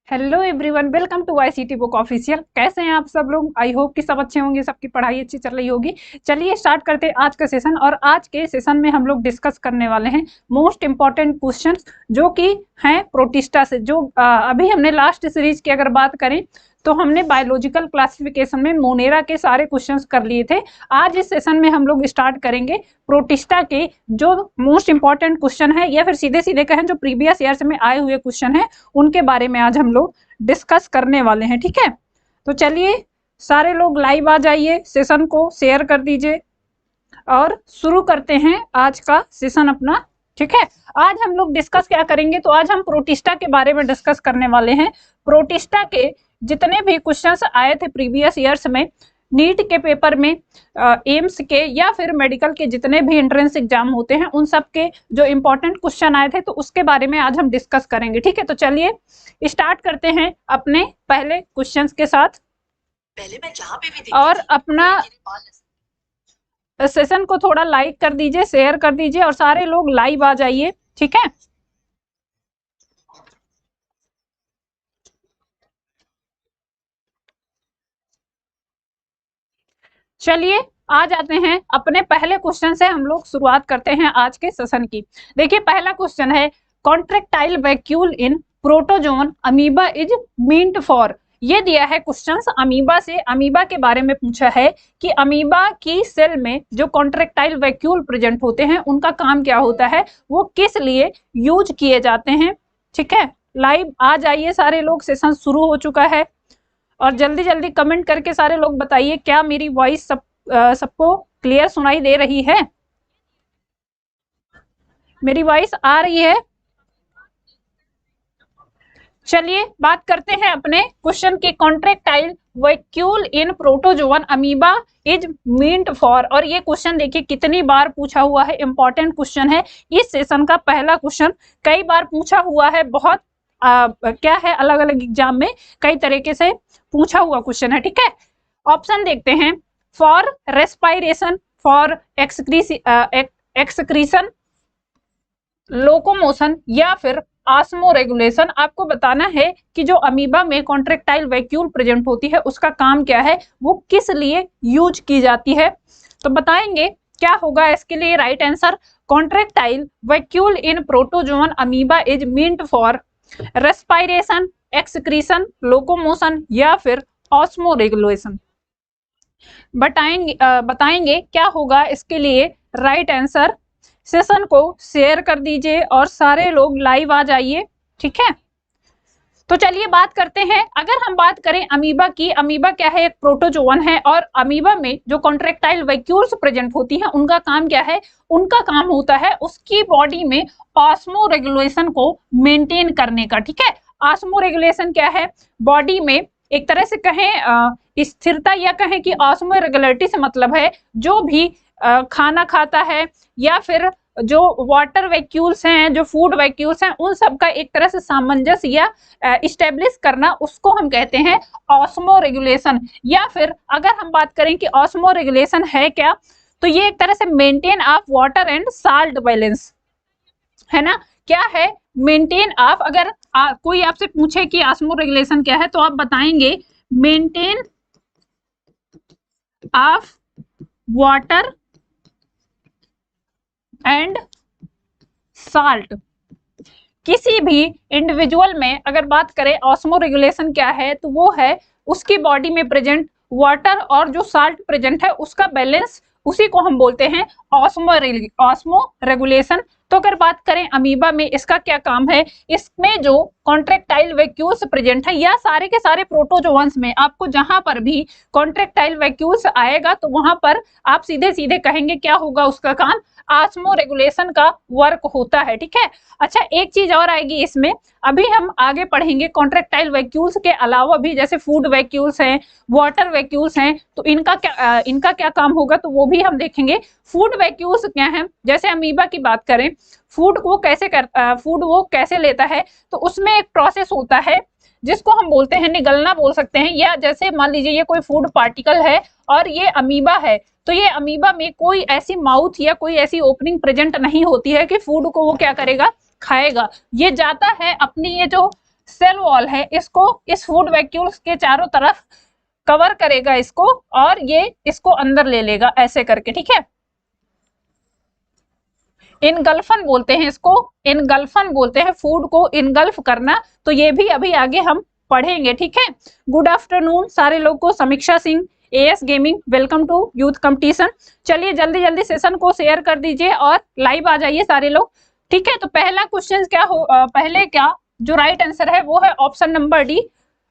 Hello everyone, welcome to ICT book official. कैसे हैं आप सब लोग? आई होप कि सब अच्छे होंगे, सबकी पढ़ाई अच्छी चल रही होगी। चलिए स्टार्ट करते हैं आज का सेशन। और आज के सेशन में हम लोग डिस्कस करने वाले हैं मोस्ट इंपॉर्टेंट क्वेश्चंस जो कि हैं प्रोटिस्टा से। जो अभी हमने लास्ट सीरीज की अगर बात करें तो हमने बायोलॉजिकल क्लासिफिकेशन में मोनेरा के सारे क्वेश्चंस कर लिए थे। आज इस सेशन में हम लोग स्टार्ट करेंगे प्रोटिस्टा के जो मोस्ट इंपॉर्टेंट क्वेश्चन है, या फिर सीधे सीधे कहें जो प्रीवियस ईयर्स में आए हुए क्वेश्चन है उनके बारे में आज हम लोग डिस्कस करने वाले हैं। ठीक है, तो चलिए सारे लोग लाइव आ जाइए, सेशन को शेयर कर दीजिए और शुरू करते हैं आज का सेशन अपना। ठीक है, आज हम लोग डिस्कस क्या करेंगे, तो आज हम प्रोटिस्टा के बारे में डिस्कस करने वाले हैं। प्रोटिस्टा के जितने भी क्वेश्चंस आए थे प्रीवियस ईयर्स में, नीट के पेपर में, एम्स के या फिर मेडिकल के जितने भी एंट्रेंस एग्जाम होते हैं, उन सब के जो इंपॉर्टेंट क्वेश्चन आए थे, तो उसके बारे में आज हम डिस्कस करेंगे। ठीक है, तो चलिए स्टार्ट करते हैं अपने पहले क्वेश्चन के साथ। पहले मैं जहां पे भी और अपना सेशन को थोड़ा लाइक कर दीजिए, शेयर कर दीजिए और सारे लोग लाइव आ जाइए। ठीक है, चलिए आ जाते हैं अपने पहले क्वेश्चन से। हम लोग शुरुआत करते हैं आज के सेशन की। देखिए पहला क्वेश्चन है, contractile vacuole in protozoan amoeba is meant for. ये दिया है क्वेश्चंस अमीबा से। अमीबा के बारे में पूछा है कि अमीबा की सेल में जो कॉन्ट्रेक्टाइल वैक्यूल प्रेजेंट होते हैं उनका काम क्या होता है, वो किस लिए यूज किए जाते हैं। ठीक है, लाइव आ जाइए सारे लोग, सेशन शुरू हो चुका है। और जल्दी जल्दी कमेंट करके सारे लोग बताइए क्या मेरी वॉइस सबको क्लियर सुनाई दे रही है, मेरी वॉइस आ रही है। चलिए बात करते हैं अपने क्वेश्चन के, contractile vacuole in protozoan amoeba is meant for. और ये क्वेश्चन देखिए कितनी बार पूछा हुआ है, इंपॉर्टेंट क्वेश्चन है। इस सेशन का पहला क्वेश्चन कई बार पूछा हुआ है, बहुत क्या है, अलग अलग एग्जाम में कई तरीके से पूछा हुआ क्वेश्चन है। ठीक है, ऑप्शन देखते हैं, for respiration, for excretion, locomotion या फिर ऑस्मो रेगुलेशन। आपको बताना है कि जो अमीबा में कॉन्ट्रेक्टाइल वैक्यूल प्रेजेंट होती है उसका काम क्या है, वो किस लिए यूज की जाती है। तो बताएंगे क्या होगा इसके लिए right answer. Contractile vacuole in protozoan amoeba is meant for respiration, excretion, locomotion या फिर ऑस्मो रेगुलेशन। बताएंगे क्या होगा इसके लिए राइट आंसर। सेशन को शेयर कर दीजिए और सारे लोग लाइव आ जाइए। ठीक है, तो चलिए बात करते हैं। अगर हम बात करें अमीबा की, अमीबा क्या है, एक प्रोटोजोवन है। और अमीबा में जो कॉन्ट्रेक्टाइल वैक्यूल्स प्रेजेंट होती हैं उनका काम क्या है, उनका काम होता है उसकी बॉडी में ऑस्मो रेगुलेशन को मेंटेन करने का। ठीक है, ऑस्मो रेगुलेशन क्या है, बॉडी में एक तरह से कहें स्थिरता, या कहें कि ऑस्मो रेगुलेटरी से मतलब है जो भी खाना खाता है या फिर जो वाटर वैक्यूल्स हैं, जो फूड वैक्यूल्स हैं, उन सब का एक तरह से सामंजस्य या इस्टेब्लिश करना, उसको हम कहते हैं ऑस्मो रेगुलेशन। या फिर अगर हम बात करें कि ऑस्मो रेगुलेशन है क्या, तो ये एक तरह से maintain of water and salt balance है ना। क्या है, मेंटेन ऑफ। अगर कोई आपसे पूछे कि ऑस्मो रेगुलेशन क्या है, तो आप बताएंगे maintain of water and salt. किसी भी इंडिविजुअल में अगर बात करें ऑस्मो रेगुलेशन क्या है, तो वो है उसकी बॉडी में प्रेजेंट वाटर और जो साल्ट प्रेजेंट है उसका बैलेंस, उसी को हम बोलते हैं ऑस्मो रेगुलेशन। तो अगर बात करें अमीबा में इसका क्या काम है, इसमें जो कॉन्ट्रेक्टाइल वैक्यूल्स प्रेजेंट है या सारे के सारे प्रोटोजोन्स में आपको जहां पर भी कॉन्ट्रेक्टाइल वैक्यूल्स आएगा तो वहां पर आप सीधे सीधे कहेंगे क्या होगा उसका काम, ऑस्मो रेगुलेशन का वर्क होता है। ठीक है, अच्छा एक चीज और आएगी इसमें, अभी हम आगे पढ़ेंगे कॉन्ट्रेक्टाइल वैक्यूल्स के अलावा भी, जैसे फूड वैक्यूल्स हैं, वाटर वैक्यूल्स हैं, तो इनका क्या काम होगा, तो वो भी हम देखेंगे। फूड वैक्यूल्स क्या है, जैसे अमीबा की बात करें, फूड वो कैसे लेता है, तो उसमें एक प्रोसेस होता है जिसको हम बोलते हैं निगलना बोल सकते हैं। या जैसे मान लीजिए ये कोई फूड पार्टिकल है और ये अमीबा है, तो ये अमीबा में कोई ऐसी माउथ या कोई ऐसी ओपनिंग प्रेजेंट नहीं होती है कि फूड को वो क्या करेगा, खाएगा। ये जाता है अपनी ये जो सेल वॉल है इसको, इस फूड वैक्यूल्स के चारों तरफ कवर करेगा इसको, और ये इसको अंदर ले लेगा ऐसे करके, ठीक है। इनगल्फन बोलते हैं इसको, इनगल्फन बोलते हैं फूड को इनगल्फ करना। तो ये भी अभी आगे हम पढ़ेंगे, ठीक है। गुड आफ्टरनून सारे लोग को, Samiksha Singh, AS gaming, welcome to youth competition. चलिए जल्दी जल्दी सेशन को शेयर कर दीजिए और लाइव आ जाइए सारे लोग, ठीक है। तो पहला क्वेश्चन क्या हो, पहले क्या जो राइट आंसर है वो है ऑप्शन नंबर डी।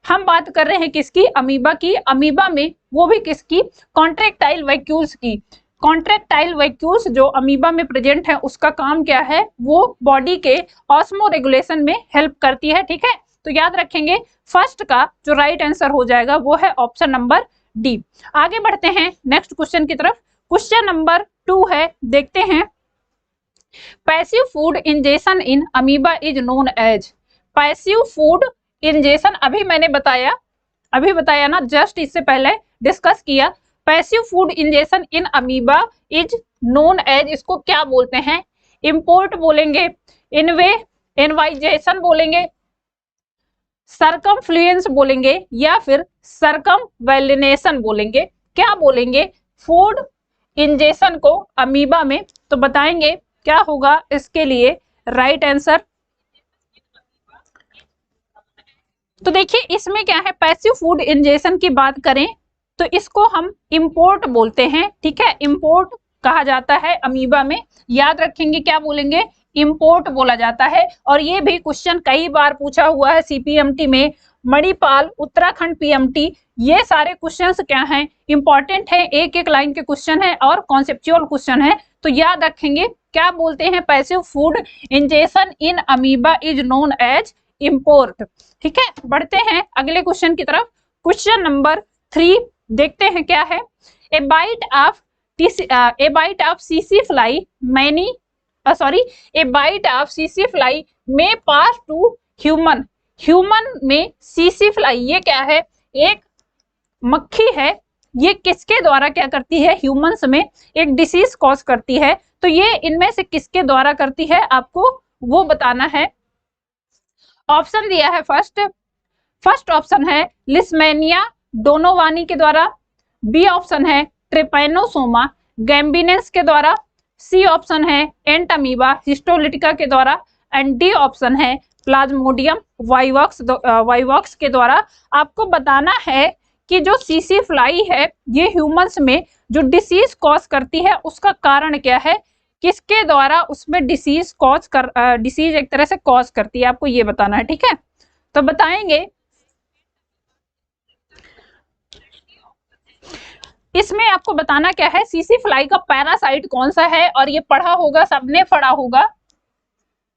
हम बात कर रहे हैं किसकी, अमीबा की। अमीबा में वो भी किसकी, कॉन्ट्रेक्टाइल वैक्यूल्स की। कॉन्ट्रेक्टाइल वैक्यूल्स जो अमीबा में प्रेजेंट है उसका काम क्या है, वो बॉडी के ऑस्मो रेगुलेशन में हेल्प करती है, ठीक है। तो याद रखेंगे फर्स्ट का जो राइट आंसर हो जाएगा वो है ऑप्शन नंबर डी। आगे बढ़ते हैं नेक्स्ट क्वेश्चन की तरफ। क्वेश्चन नंबर 2 है, देखते हैं। Passive food ingestion in amoeba is known as. Passive food ingestion अभी मैंने बताया ना, जस्ट इससे पहले डिस्कस किया। Passive food ingestion in amoeba is known as, इसको क्या बोलते हैं, इंपोर्ट बोलेंगे, इनवाइजेशन बोलेंगे, सरकमफ्लुएंस बोलेंगे, या फिर सरकमवेलिनेशन बोलेंगे। क्या बोलेंगे फूड इंजेशन को अमीबा में, तो बताएंगे क्या होगा इसके लिए राइट आंसर। तो देखिए इसमें क्या है, पैसिव फूड इंजेशन की बात करें तो इसको हम इंपोर्ट बोलते हैं, ठीक है। इंपोर्ट कहा जाता है अमीबा में, याद रखेंगे क्या बोलेंगे, इंपोर्ट बोला जाता है। और ये भी क्वेश्चन कई बार पूछा हुआ है सीपीएमटी में, मणिपाल, उत्तराखंड पीएमटी, ये सारे क्वेश्चंस क्या हैं, इंपॉर्टेंट है, एक एक लाइन के क्वेश्चन है और कॉन्सेप्चुअल क्वेश्चन है। तो याद रखेंगे क्या बोलते हैं, passive food ingestion in amoeba is known as import, ठीक है। बढ़ते हैं अगले क्वेश्चन की तरफ। क्वेश्चन नंबर 3 देखते हैं क्या है। ए bite of CC fly A bite of CC fly में पास टू ह्यूमन। ह्यूमन में सीसी फ्लाई ये क्या है, एक मक्खी है, ये किसके द्वारा क्या करती है, ह्यूमंस में एक डिसीज कॉज करती है। तो ये इनमें से किसके द्वारा करती है आपको वो बताना है। ऑप्शन दिया है फर्स्ट ऑप्शन है लिस्मेनिया डोनोवानी के द्वारा, बी ऑप्शन है ट्रिपैनोसोमा गैम्बिनेंस के द्वारा, सी ऑप्शन है एंटमीबा हिस्टोलिटिका के द्वारा, एंड डी ऑप्शन है प्लाज्मोडियम वाइवॉक्स के द्वारा। आपको बताना है कि जो सीसी फ्लाई है ये ह्यूमंस में जो डिसीज कॉज करती है उसका कारण क्या है, किसके द्वारा उसमें डिसीज एक तरह से कॉज करती है, आपको ये बताना है, ठीक है। तो बताएंगे इसमें आपको बताना क्या है, सीसी फ्लाई का पैरासाइट कौन सा है, और ये पढ़ा होगा, सबने पढ़ा होगा,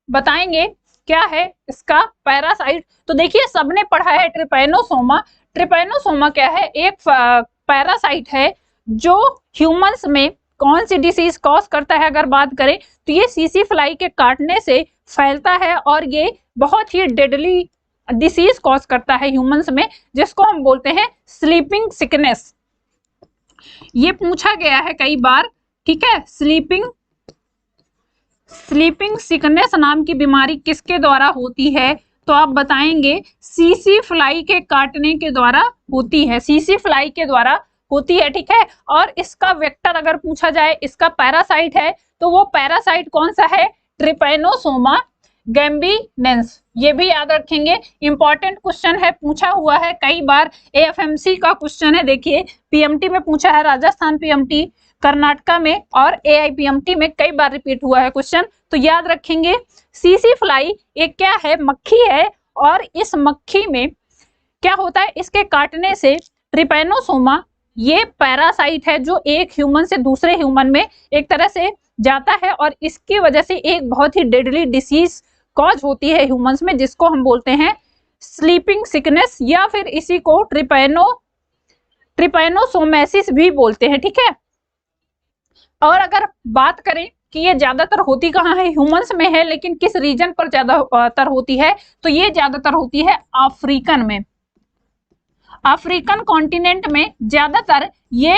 बताएंगे क्या है इसका पैरासाइट। तो देखिए सबने पढ़ा है ट्रिपैनोसोमा। ट्रिपैनोसोमा क्या है, एक पैरासाइट है जो ह्यूमंस में कौन सी डिसीज कॉज करता है, अगर बात करें तो ये सीसी फ्लाई के काटने से फैलता है और ये बहुत ही डेडली डिसीज कॉज करता है ह्यूमंस में, जिसको हम बोलते हैं स्लीपिंग सिकनेस। ये पूछा गया है कई बार, ठीक है। स्लीपिंग सिकनेस नाम की बीमारी किसके द्वारा होती है, तो आप बताएंगे सीसी फ्लाई के काटने के द्वारा होती है, सीसी फ्लाई के द्वारा होती है, ठीक है। और इसका वेक्टर अगर पूछा जाए, इसका पैरासाइट है, तो वो पैरासाइट कौन सा है, ट्रिपैनोसोमा गैम्बिनेंस। ये भी याद रखेंगे, इंपॉर्टेंट क्वेश्चन है, पूछा हुआ है कई बार, एएफएमसी का क्वेश्चन है। देखिए पीएमटी में पूछा है, राजस्थान पीएमटी, कर्नाटका में और एआईपीएमटी में कई बार रिपीट हुआ है क्वेश्चन। तो याद रखेंगे सीसी फ्लाई एक क्या है, मक्खी है, और इस मक्खी में क्या होता है, इसके काटने से ट्रिपैनोसोमा ये पैरासाइट है जो एक ह्यूमन से दूसरे ह्यूमन में एक तरह से जाता है, और इसकी वजह से एक बहुत ही डेडली डिसीज कॉज होती है ह्यूमंस में, जिसको हम बोलते हैं स्लीपिंग सिकनेस, या फिर इसी को ट्रिपैनोसोमेसिस भी बोलते हैं, ठीक है। और अगर बात करें कि ये ज्यादातर होती कहाँ है, ह्यूमंस में है, लेकिन किस रीजन पर ज्यादातर होती है, तो ये ज्यादातर होती है अफ्रीकन में, अफ्रीकन कॉन्टिनेंट में ज्यादातर ये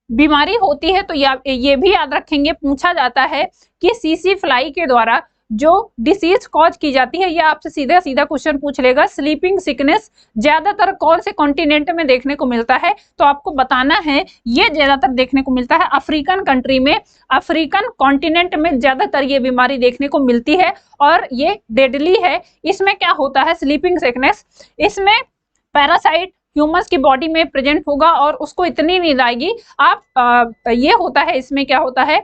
बीमारी होती है। तो ये भी याद रखेंगे, पूछा जाता है कि सीसी फ्लाई के द्वारा जो डिसीज कॉज की जाती है, ये आपसे सीधा सीधा क्वेश्चन पूछ लेगा, स्लीपिंग सिकनेस ज्यादातर कौन से कॉन्टिनेंट में देखने को मिलता है, तो आपको बताना है ये ज्यादातर देखने को मिलता है अफ्रीकन कंट्री में, अफ्रीकन कॉन्टिनेंट में ज्यादातर ये बीमारी देखने को मिलती है और ये डेडली है। इसमें क्या होता है स्लीपिंग सिकनेस, इसमें पैरासाइट ह्यूमंस की बॉडी में प्रेजेंट होगा और उसको इतनी नींद आएगी ये होता है, इसमें क्या होता है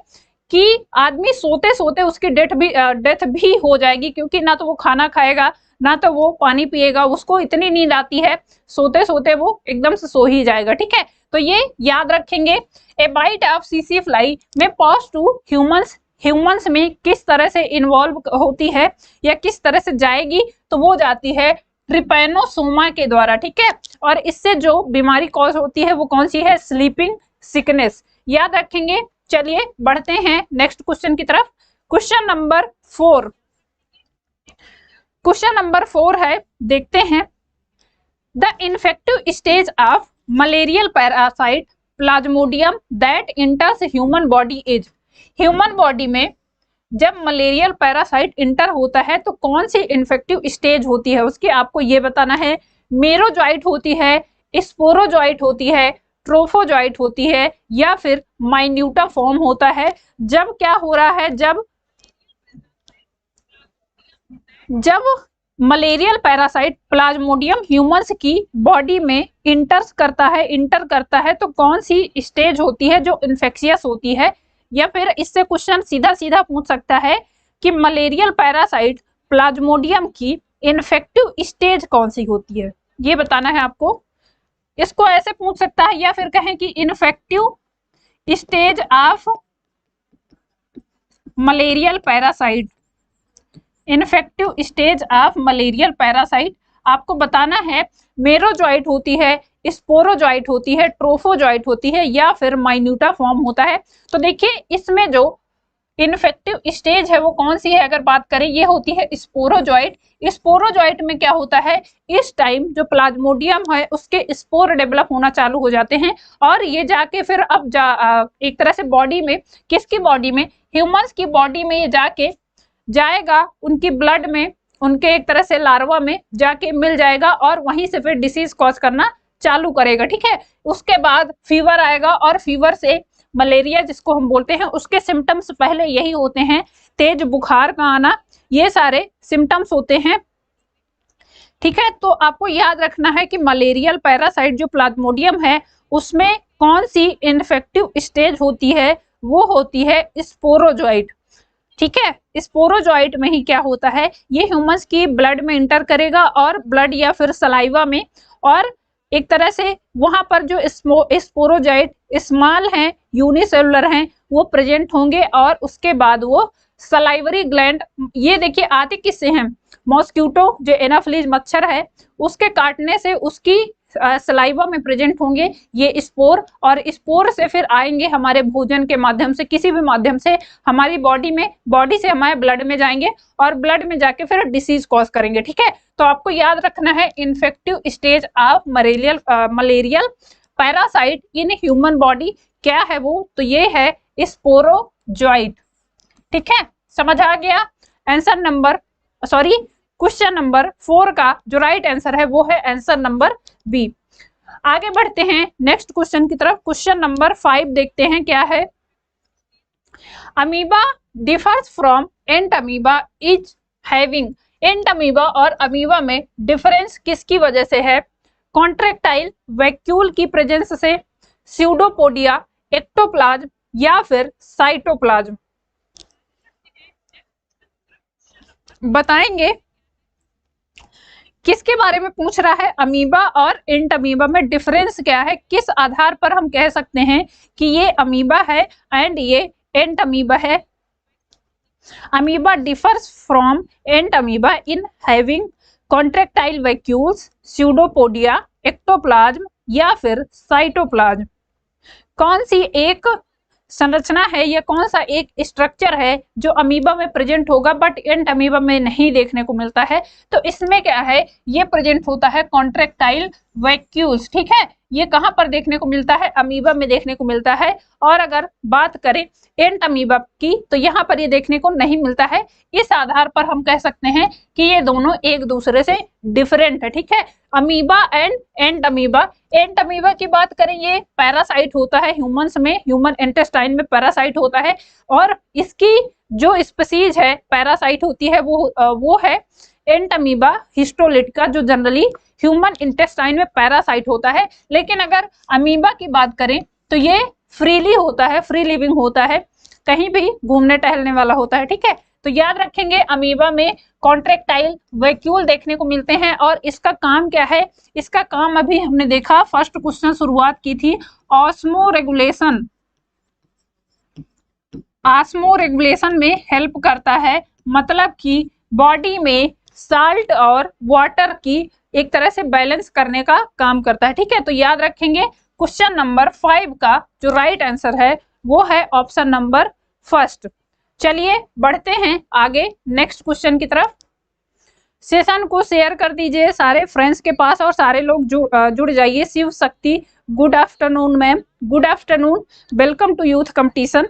कि आदमी सोते सोते उसकी डेथ भी हो जाएगी, क्योंकि ना तो वो खाना खाएगा ना तो वो पानी पिएगा, उसको इतनी नींद आती है सोते सोते वो एकदम से सो ही जाएगा। ठीक है, तो ये याद रखेंगे। ए बाइट ऑफ सीसी फ्लाई में पास टू ह्यूमंस में किस तरह से इन्वॉल्व होती है या किस तरह से जाएगी, तो वो जाती है ट्रिपैनोसोमा के द्वारा। ठीक है, और इससे जो बीमारी कॉज होती है वो कौन सी है, स्लीपिंग सिकनेस, याद रखेंगे। चलिए बढ़ते हैं नेक्स्ट क्वेश्चन की तरफ। क्वेश्चन नंबर 4, क्वेश्चन नंबर 4 है, देखते हैं। The infective stage of malarial parasite Plasmodium that इंटर्स human body is, human body में जब मलेरियल पैरासाइट इंटर होता है तो कौन सी इन्फेक्टिव स्टेज होती है उसकी आपको ये बताना है। मेरोजॉइट होती है, स्पोरोजॉइट होती है, ट्रोफोजॉइट होती है या फिर माइन्यूटा फॉर्म होता है। जब क्या हो रहा है, जब मलेरियल पैरासाइट प्लाज्मोडियम ह्यूमंस की बॉडी में इंटर करता है तो कौन सी स्टेज होती है जो इन्फेक्शियस होती है। या फिर इससे क्वेश्चन सीधा सीधा पूछ सकता है कि मलेरियल पैरासाइट प्लाज्मोडियम की इन्फेक्टिव स्टेज कौन सी होती है, ये बताना है आपको। इसको ऐसे पूछ सकता है या फिर कहें कि infective stage of malarial parasite, infective stage of malarial parasite आपको बताना है। मेरोजॉइट होती है, स्पोरोजॉइट होती है, ट्रोफोजॉइट होती है या फिर माइन्यूटा फॉर्म होता है। तो देखिए इसमें जो इन्फेक्टिव स्टेज है वो कौन सी है, अगर बात करें ये होती है स्पोरोजॉइट। स्पोरोजॉइट में क्या होता है, इस टाइम जो प्लाज्मोडियम है उसके स्पोर डेवलप होना चालू हो जाते हैं और ये जाके फिर अब एक तरह से बॉडी में, किसकी बॉडी में, ह्यूमंस की बॉडी में ये जाके जाएगा, उनकी ब्लड में, उनके एक तरह से लार्वा में जाके मिल जाएगा और वहीं से फिर डिसीज कॉज करना चालू करेगा। ठीक है, उसके बाद फीवर आएगा और फीवर से मलेरिया जिसको हम बोलते हैं उसके सिम्टम्स पहले यही होते हैं, तेज बुखार का आना, ये सारे सिम्टम्स होते हैं। ठीक है, तो आपको याद रखना है कि मलेरियल पैरासाइट जो प्लाज्मोडियम है उसमें कौन सी इन्फेक्टिव स्टेज होती है, वो होती है स्पोरोजॉइट। ठीक है, स्पोरोजॉइट में ही क्या होता है, ये ह्यूमंस की ब्लड में इंटर करेगा और ब्लड या फिर सलाइवा में, और एक तरह से वहां पर जो स्पोरोजॉइट स्मॉल हैं, यूनिसेलुलर हैं, वो प्रेजेंट होंगे और उसके बाद वो सलाइवरी ग्लैंड, ये देखिए आते किससे हैं, मॉस्किटो जो एनाफिलीज मच्छर है उसके काटने से उसकी सलाइवा में प्रेजेंट होंगे ये स्पोर, और स्पोर से फिर आएंगे हमारे भोजन के माध्यम से, किसी भी माध्यम से हमारी बॉडी में, बॉडी से हमारे ब्लड में जाएंगे और ब्लड में जाके फिर डिसीज कॉज करेंगे। ठीक है, तो आपको याद रखना है infective stage of malarial parasite in human body क्या है वो, तो ये है स्पोरोजॉइट। ठीक है, समझ आ गया। आंसर नंबर क्वेश्चन नंबर 4 का जो राइट आंसर है वो है आंसर नंबर बी। आगे बढ़ते हैं नेक्स्ट क्वेश्चन की तरफ। क्वेश्चन नंबर 5 देखते हैं क्या है। Amoeba differs from ant amoeba is having, ant amoeba और अमीबा में डिफरेंस किसकी वजह से है, कॉन्ट्रैक्टाइल वैक्यूल की प्रेजेंस से, स्यूडोपोडिया, एक्टोप्लाज्म या फिर साइटोप्लाज्म, बताएंगे किसके बारे में पूछ रहा है। अमीबा और एंट अमीबा में डिफरेंस क्या है, किस आधार पर हम कह सकते हैं कि ये अमीबा है एंड ये एंट अमीबा है। Amoeba differs from ant amoeba in having contractile vacuoles, pseudopodia, ectoplasm या फिर साइटोप्लाज्म। कौन सी एक संरचना है या कौन सा एक स्ट्रक्चर है जो अमीबा में प्रेजेंट होगा बट एंट अमीबा में नहीं देखने को मिलता है, तो इसमें क्या है, ये प्रेजेंट होता है कॉन्ट्रैक्टाइल वैक्यूल्स। ठीक है, ये कहाँ पर देखने को मिलता है, अमीबा में देखने को मिलता है। और अगर बात करें एंट अमीबा की तो यहाँ पर ये देखने को नहीं मिलता है। इस आधार पर हम कह सकते हैं कि ये दोनों एक दूसरे से डिफरेंट है, ठीक है। Amoeba and ant amoeba. Ant amoeba की बात करें, ये पैरासाइट होता है ह्यूमंस में, ह्यूमन इंटेस्टाइन में पैरासाइट होता है। और इसकी जो स्पीसीज है पैरासाइट होती है वो है एंट अमीबा हिस्टोलिटिका, जो जनरली ह्यूमन इंटेस्टाइन में पैरासाइट होता है। लेकिन अगर अमीबा की बात करें तो ये फ्रीली होता है, फ्री लिविंग होता है, कहीं भी घूमने टहलने वाला होता है, ठीक है। तो याद रखेंगे अमीबा में कॉन्ट्रैक्टाइल वैक्यूल देखने को मिलते हैं। और इसका काम क्या है, इसका काम अभी हमने देखा, फर्स्ट क्वेश्चन शुरुआत की थी, ऑस्मो रेगुलेशन। ऑस्मो रेगुलेशन में हेल्प करता है, मतलब कि बॉडी में साल्ट और वाटर की एक तरह से बैलेंस करने का काम करता है, ठीक है। तो याद रखेंगे क्वेश्चन नंबर 5 का जो राइट आंसर है वो है ऑप्शन नंबर फर्स्ट। चलिए बढ़ते हैं आगे नेक्स्ट क्वेश्चन की तरफ। सेशन को शेयर कर दीजिए सारे फ्रेंड्स के पास और सारे लोग जुड़ जाइए। Shiv Shakti, good afternoon ma'am, good afternoon, welcome to youth competition.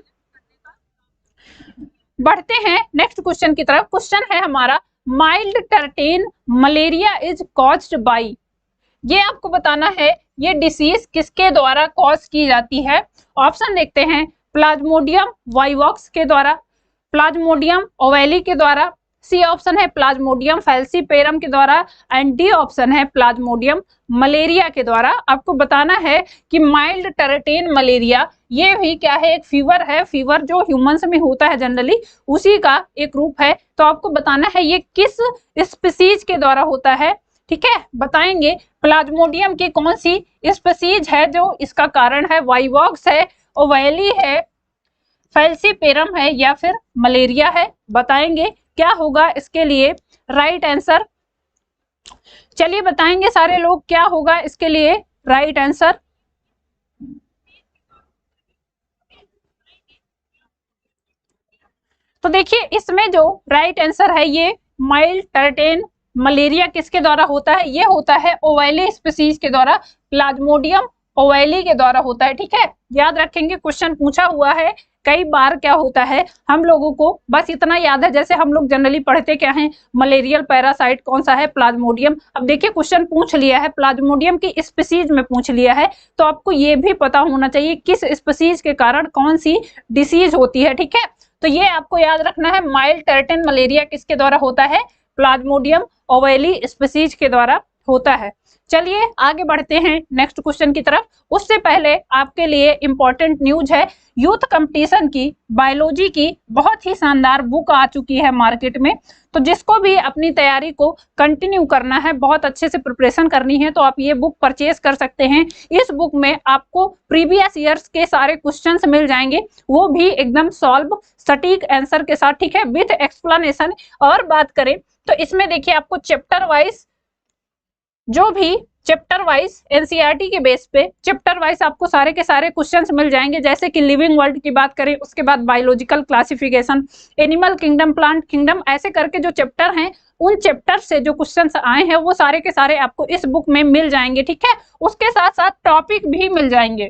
बढ़ते हैं नेक्स्ट क्वेश्चन की तरफ। क्वेश्चन है हमारा, mild tertian malaria is caused by. ये आपको बताना है ये डिसीज किसके द्वारा कॉज की जाती है। ऑप्शन देखते हैं, प्लाज्मोडियम वाइवॉक्स के द्वारा, प्लाज्मोडियम ओवेली के द्वारा, सी ऑप्शन है प्लाज्मोडियम फैल्सीपेरम के द्वारा, एंड डी ऑप्शन है प्लाज्मोडियम मलेरिया के द्वारा। आपको बताना है कि माइल्ड टर्टेन मलेरिया ये भी क्या है, एक फीवर है, फीवर जो ह्यूमंस में होता है जनरली, उसी का एक रूप है। तो आपको बताना है ये किस स्पीसीज के द्वारा होता है, ठीक है। बताएंगे प्लाज्मोडियम की कौन सी स्पीसीज है जो इसका कारण है, वाइवॉक्स है, ओवेली है, फैल्सीपेरम है या फिर मलेरिया है। बताएंगे क्या होगा इसके लिए राइट आंसर। चलिए बताएंगे सारे लोग क्या होगा इसके लिए राइट आंसर। तो देखिए इसमें जो राइट आंसर है ये माइल्ड टर्टेन मलेरिया किसके द्वारा होता है, ये होता है ओवेली स्पीसीज के द्वारा, प्लाज्मोडियम ओवेली के द्वारा होता है, ठीक है। याद रखेंगे क्वेश्चन पूछा हुआ है कई बार, क्या होता है हम लोगों को बस इतना याद है, जैसे हम लोग जनरली पढ़ते क्या हैं, मलेरियल पैरासाइट कौन सा है, प्लाज्मोडियम। अब देखिए क्वेश्चन पूछ लिया है, प्लाज्मोडियम की स्पीसीज में पूछ लिया है, तो आपको ये भी पता होना चाहिए किस स्पीसीज के कारण कौन सी डिसीज होती है, ठीक है। तो ये आपको याद रखना है, माइल्ड टर्टेन मलेरिया किसके द्वारा होता है, प्लाज्मोडियम ओवेली स्पीसीज के द्वारा होता है। चलिए आगे बढ़ते हैं नेक्स्ट क्वेश्चन की तरफ। उससे पहले आपके लिए इंपॉर्टेंट न्यूज है, यूथ कंपटीशन की बायोलॉजी की बहुत ही शानदार बुक आ चुकी है मार्केट में। तो जिसको भी अपनी तैयारी को कंटिन्यू करना है, बहुत अच्छे से प्रिपरेशन करनी है, तो आप ये बुक परचेज कर सकते हैं। इस बुक में आपको प्रीवियस ईयर्स के सारे क्वेश्चंस मिल जाएंगे, वो भी एकदम सॉल्व सटीक आंसर के साथ, ठीक है, विथ एक्सप्लेनेशन। और बात करें तो इसमें देखिए आपको चैप्टर वाइज, जो भी चैप्टर वाइज एनसीईआरटी के बेस पे चैप्टर वाइज आपको सारे के सारे क्वेश्चंस मिल जाएंगे। जैसे कि लिविंग वर्ल्ड की बात करें, उसके बाद biological classification, animal kingdom, plant kingdom, ऐसे करके जो चैप्टर हैं उन चैप्टर से जो क्वेश्चंस आए हैं वो सारे के सारे आपको इस बुक में मिल जाएंगे, ठीक है। उसके साथ साथ टॉपिक भी मिल जाएंगे,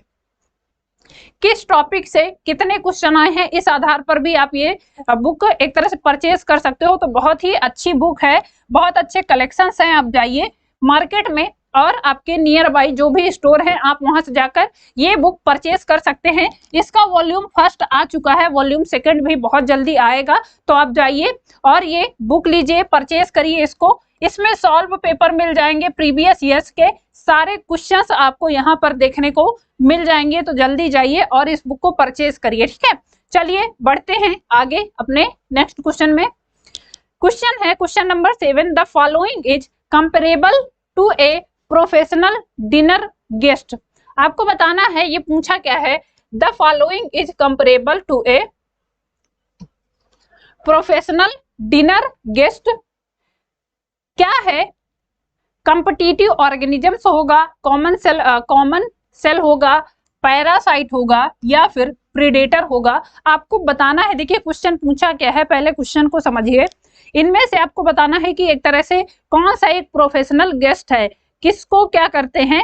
किस टॉपिक से कितने क्वेश्चन आए हैं, इस आधार पर भी आप ये बुक एक तरह से परचेज कर सकते हो। तो बहुत ही अच्छी बुक है, बहुत अच्छे कलेक्शंस हैं। आप जाइए मार्केट में और आपके नियर बाई जो भी स्टोर है आप वहां से जाकर ये बुक परचेज कर सकते हैं। इसका वॉल्यूम फर्स्ट आ चुका है, वॉल्यूम सेकंड भी बहुत जल्दी आएगा, तो आप जाइए और ये बुक लीजिए, परचेज करिए इसको। इसमें सॉल्व पेपर मिल जाएंगे, प्रीवियस ईयर्स के सारे क्वेश्चंस आपको यहाँ पर देखने को मिल जाएंगे। तो जल्दी जाइए और इस बुक को परचेज करिए, ठीक है। चलिए बढ़ते हैं आगे अपने नेक्स्ट क्वेश्चन में। क्वेश्चन है question number 7, the following is comparable to a professional dinner guest. आपको बताना है ये पूछा क्या है, the following is comparable to a professional dinner guest. क्या है, कॉम्पिटिटिव ऑर्गेनिजम्स होगा, कॉमन सेल होगा, पैरासाइट होगा या फिर प्रीडेटर होगा। आपको बताना है, देखिए क्वेश्चन पूछा क्या है, पहले क्वेश्चन को समझिए। इनमें से आपको बताना है कि एक तरह से कौन सा एक प्रोफेशनल गेस्ट है, किसको क्या करते हैं,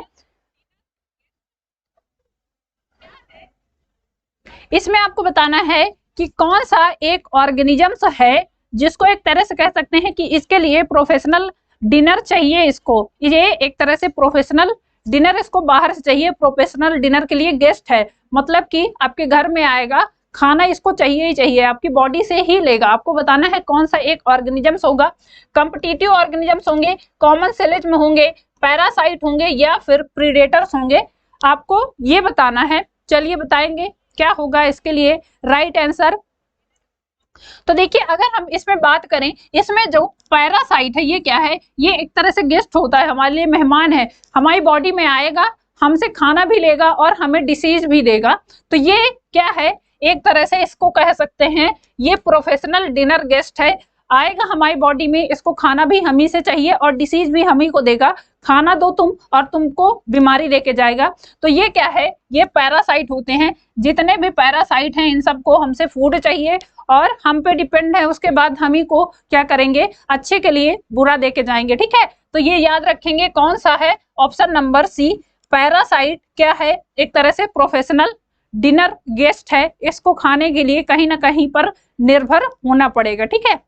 इसमें आपको बताना है कि कौन सा एक ऑर्गेनिजम्स है जिसको एक तरह से कह सकते हैं कि इसके लिए प्रोफेशनल डिनर चाहिए, इसको ये एक तरह से प्रोफेशनल डिनर इसको बाहर से चाहिए, प्रोफेशनल डिनर के लिए गेस्ट है, मतलब कि आपके घर में आएगा, खाना इसको चाहिए ही चाहिए, आपकी बॉडी से ही लेगा। आपको बताना है कौन सा एक ऑर्गेनिजम्स होगा। कॉम्पिटिटिव ऑर्गेनिजम्स होंगे, कॉमन सेलेज में होंगे, पैरासाइट होंगे या फिर प्रीडेटर्स होंगे, आपको ये बताना है। चलिए बताएंगे क्या होगा इसके लिए राइट आंसर। तो देखिए अगर हम इसमें बात करें, इसमें जो पैरासाइट है ये क्या है, ये एक तरह से गेस्ट होता है, हमारे लिए मेहमान है, हमारी बॉडी में आएगा, हमसे खाना भी लेगा और हमें डिसीज भी देगा। तो ये क्या है, एक तरह से इसको कह सकते हैं ये प्रोफेशनल डिनर गेस्ट है, आएगा हमारी बॉडी में, इसको खाना भी हम ही से चाहिए और डिसीज भी हम ही को देगा, खाना दो तुम और तुमको बीमारी लेके जाएगा। तो ये क्या है, ये पैरासाइट होते हैं। जितने भी पैरासाइट हैं इन सबको हमसे फूड चाहिए और हम पे डिपेंड है, उसके बाद हम ही को क्या करेंगे, अच्छे के लिए बुरा देके जाएंगे। ठीक है, तो ये याद रखेंगे कौन सा है, ऑप्शन नंबर सी, पैरासाइट क्या है, एक तरह से प्रोफेशनल डिनर गेस्ट है, इसको खाने के लिए कहीं ना कहीं पर निर्भर होना पड़ेगा। ठीक है,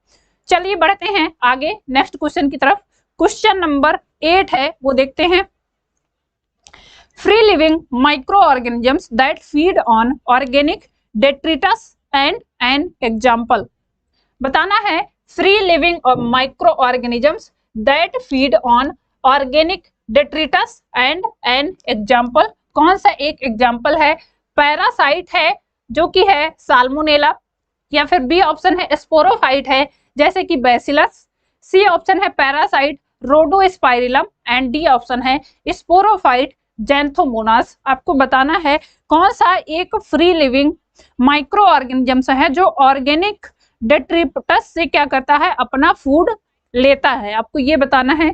चलिए बढ़ते हैं आगे नेक्स्ट क्वेश्चन की तरफ। क्वेश्चन नंबर 8 है, वो देखते हैं। Free living micro organisms that feed on organic detritus and an example. बताना है free living micro organisms that feed on organic detritus and an example. कौन सा एक एग्जाम्पल है, पैरासाइट है जो कि है साल्मोनेला, या फिर बी ऑप्शन है स्पोरोफाइट है जैसे कि बैसिलस, सी ऑप्शन है पैरासाइट रोडोस्पाइरिलम एंड डी ऑप्शन है स्पोरोफाइट जैंथोमोनास। आपको बताना है कौन सा एक फ्री लिविंग माइक्रो ऑर्गेनिजम्स है जो ऑर्गेनिक डेट्रिटस से क्या करता है, अपना फूड लेता है, आपको ये बताना है।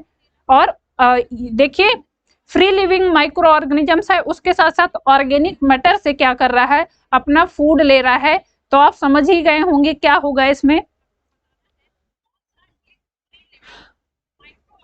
और देखिए फ्री लिविंग माइक्रो ऑर्गेनिजम्स है, उसके साथ साथ ऑर्गेनिक मैटर से क्या कर रहा है, अपना फूड ले रहा है। तो आप समझ ही गए होंगे क्या होगा इसमें।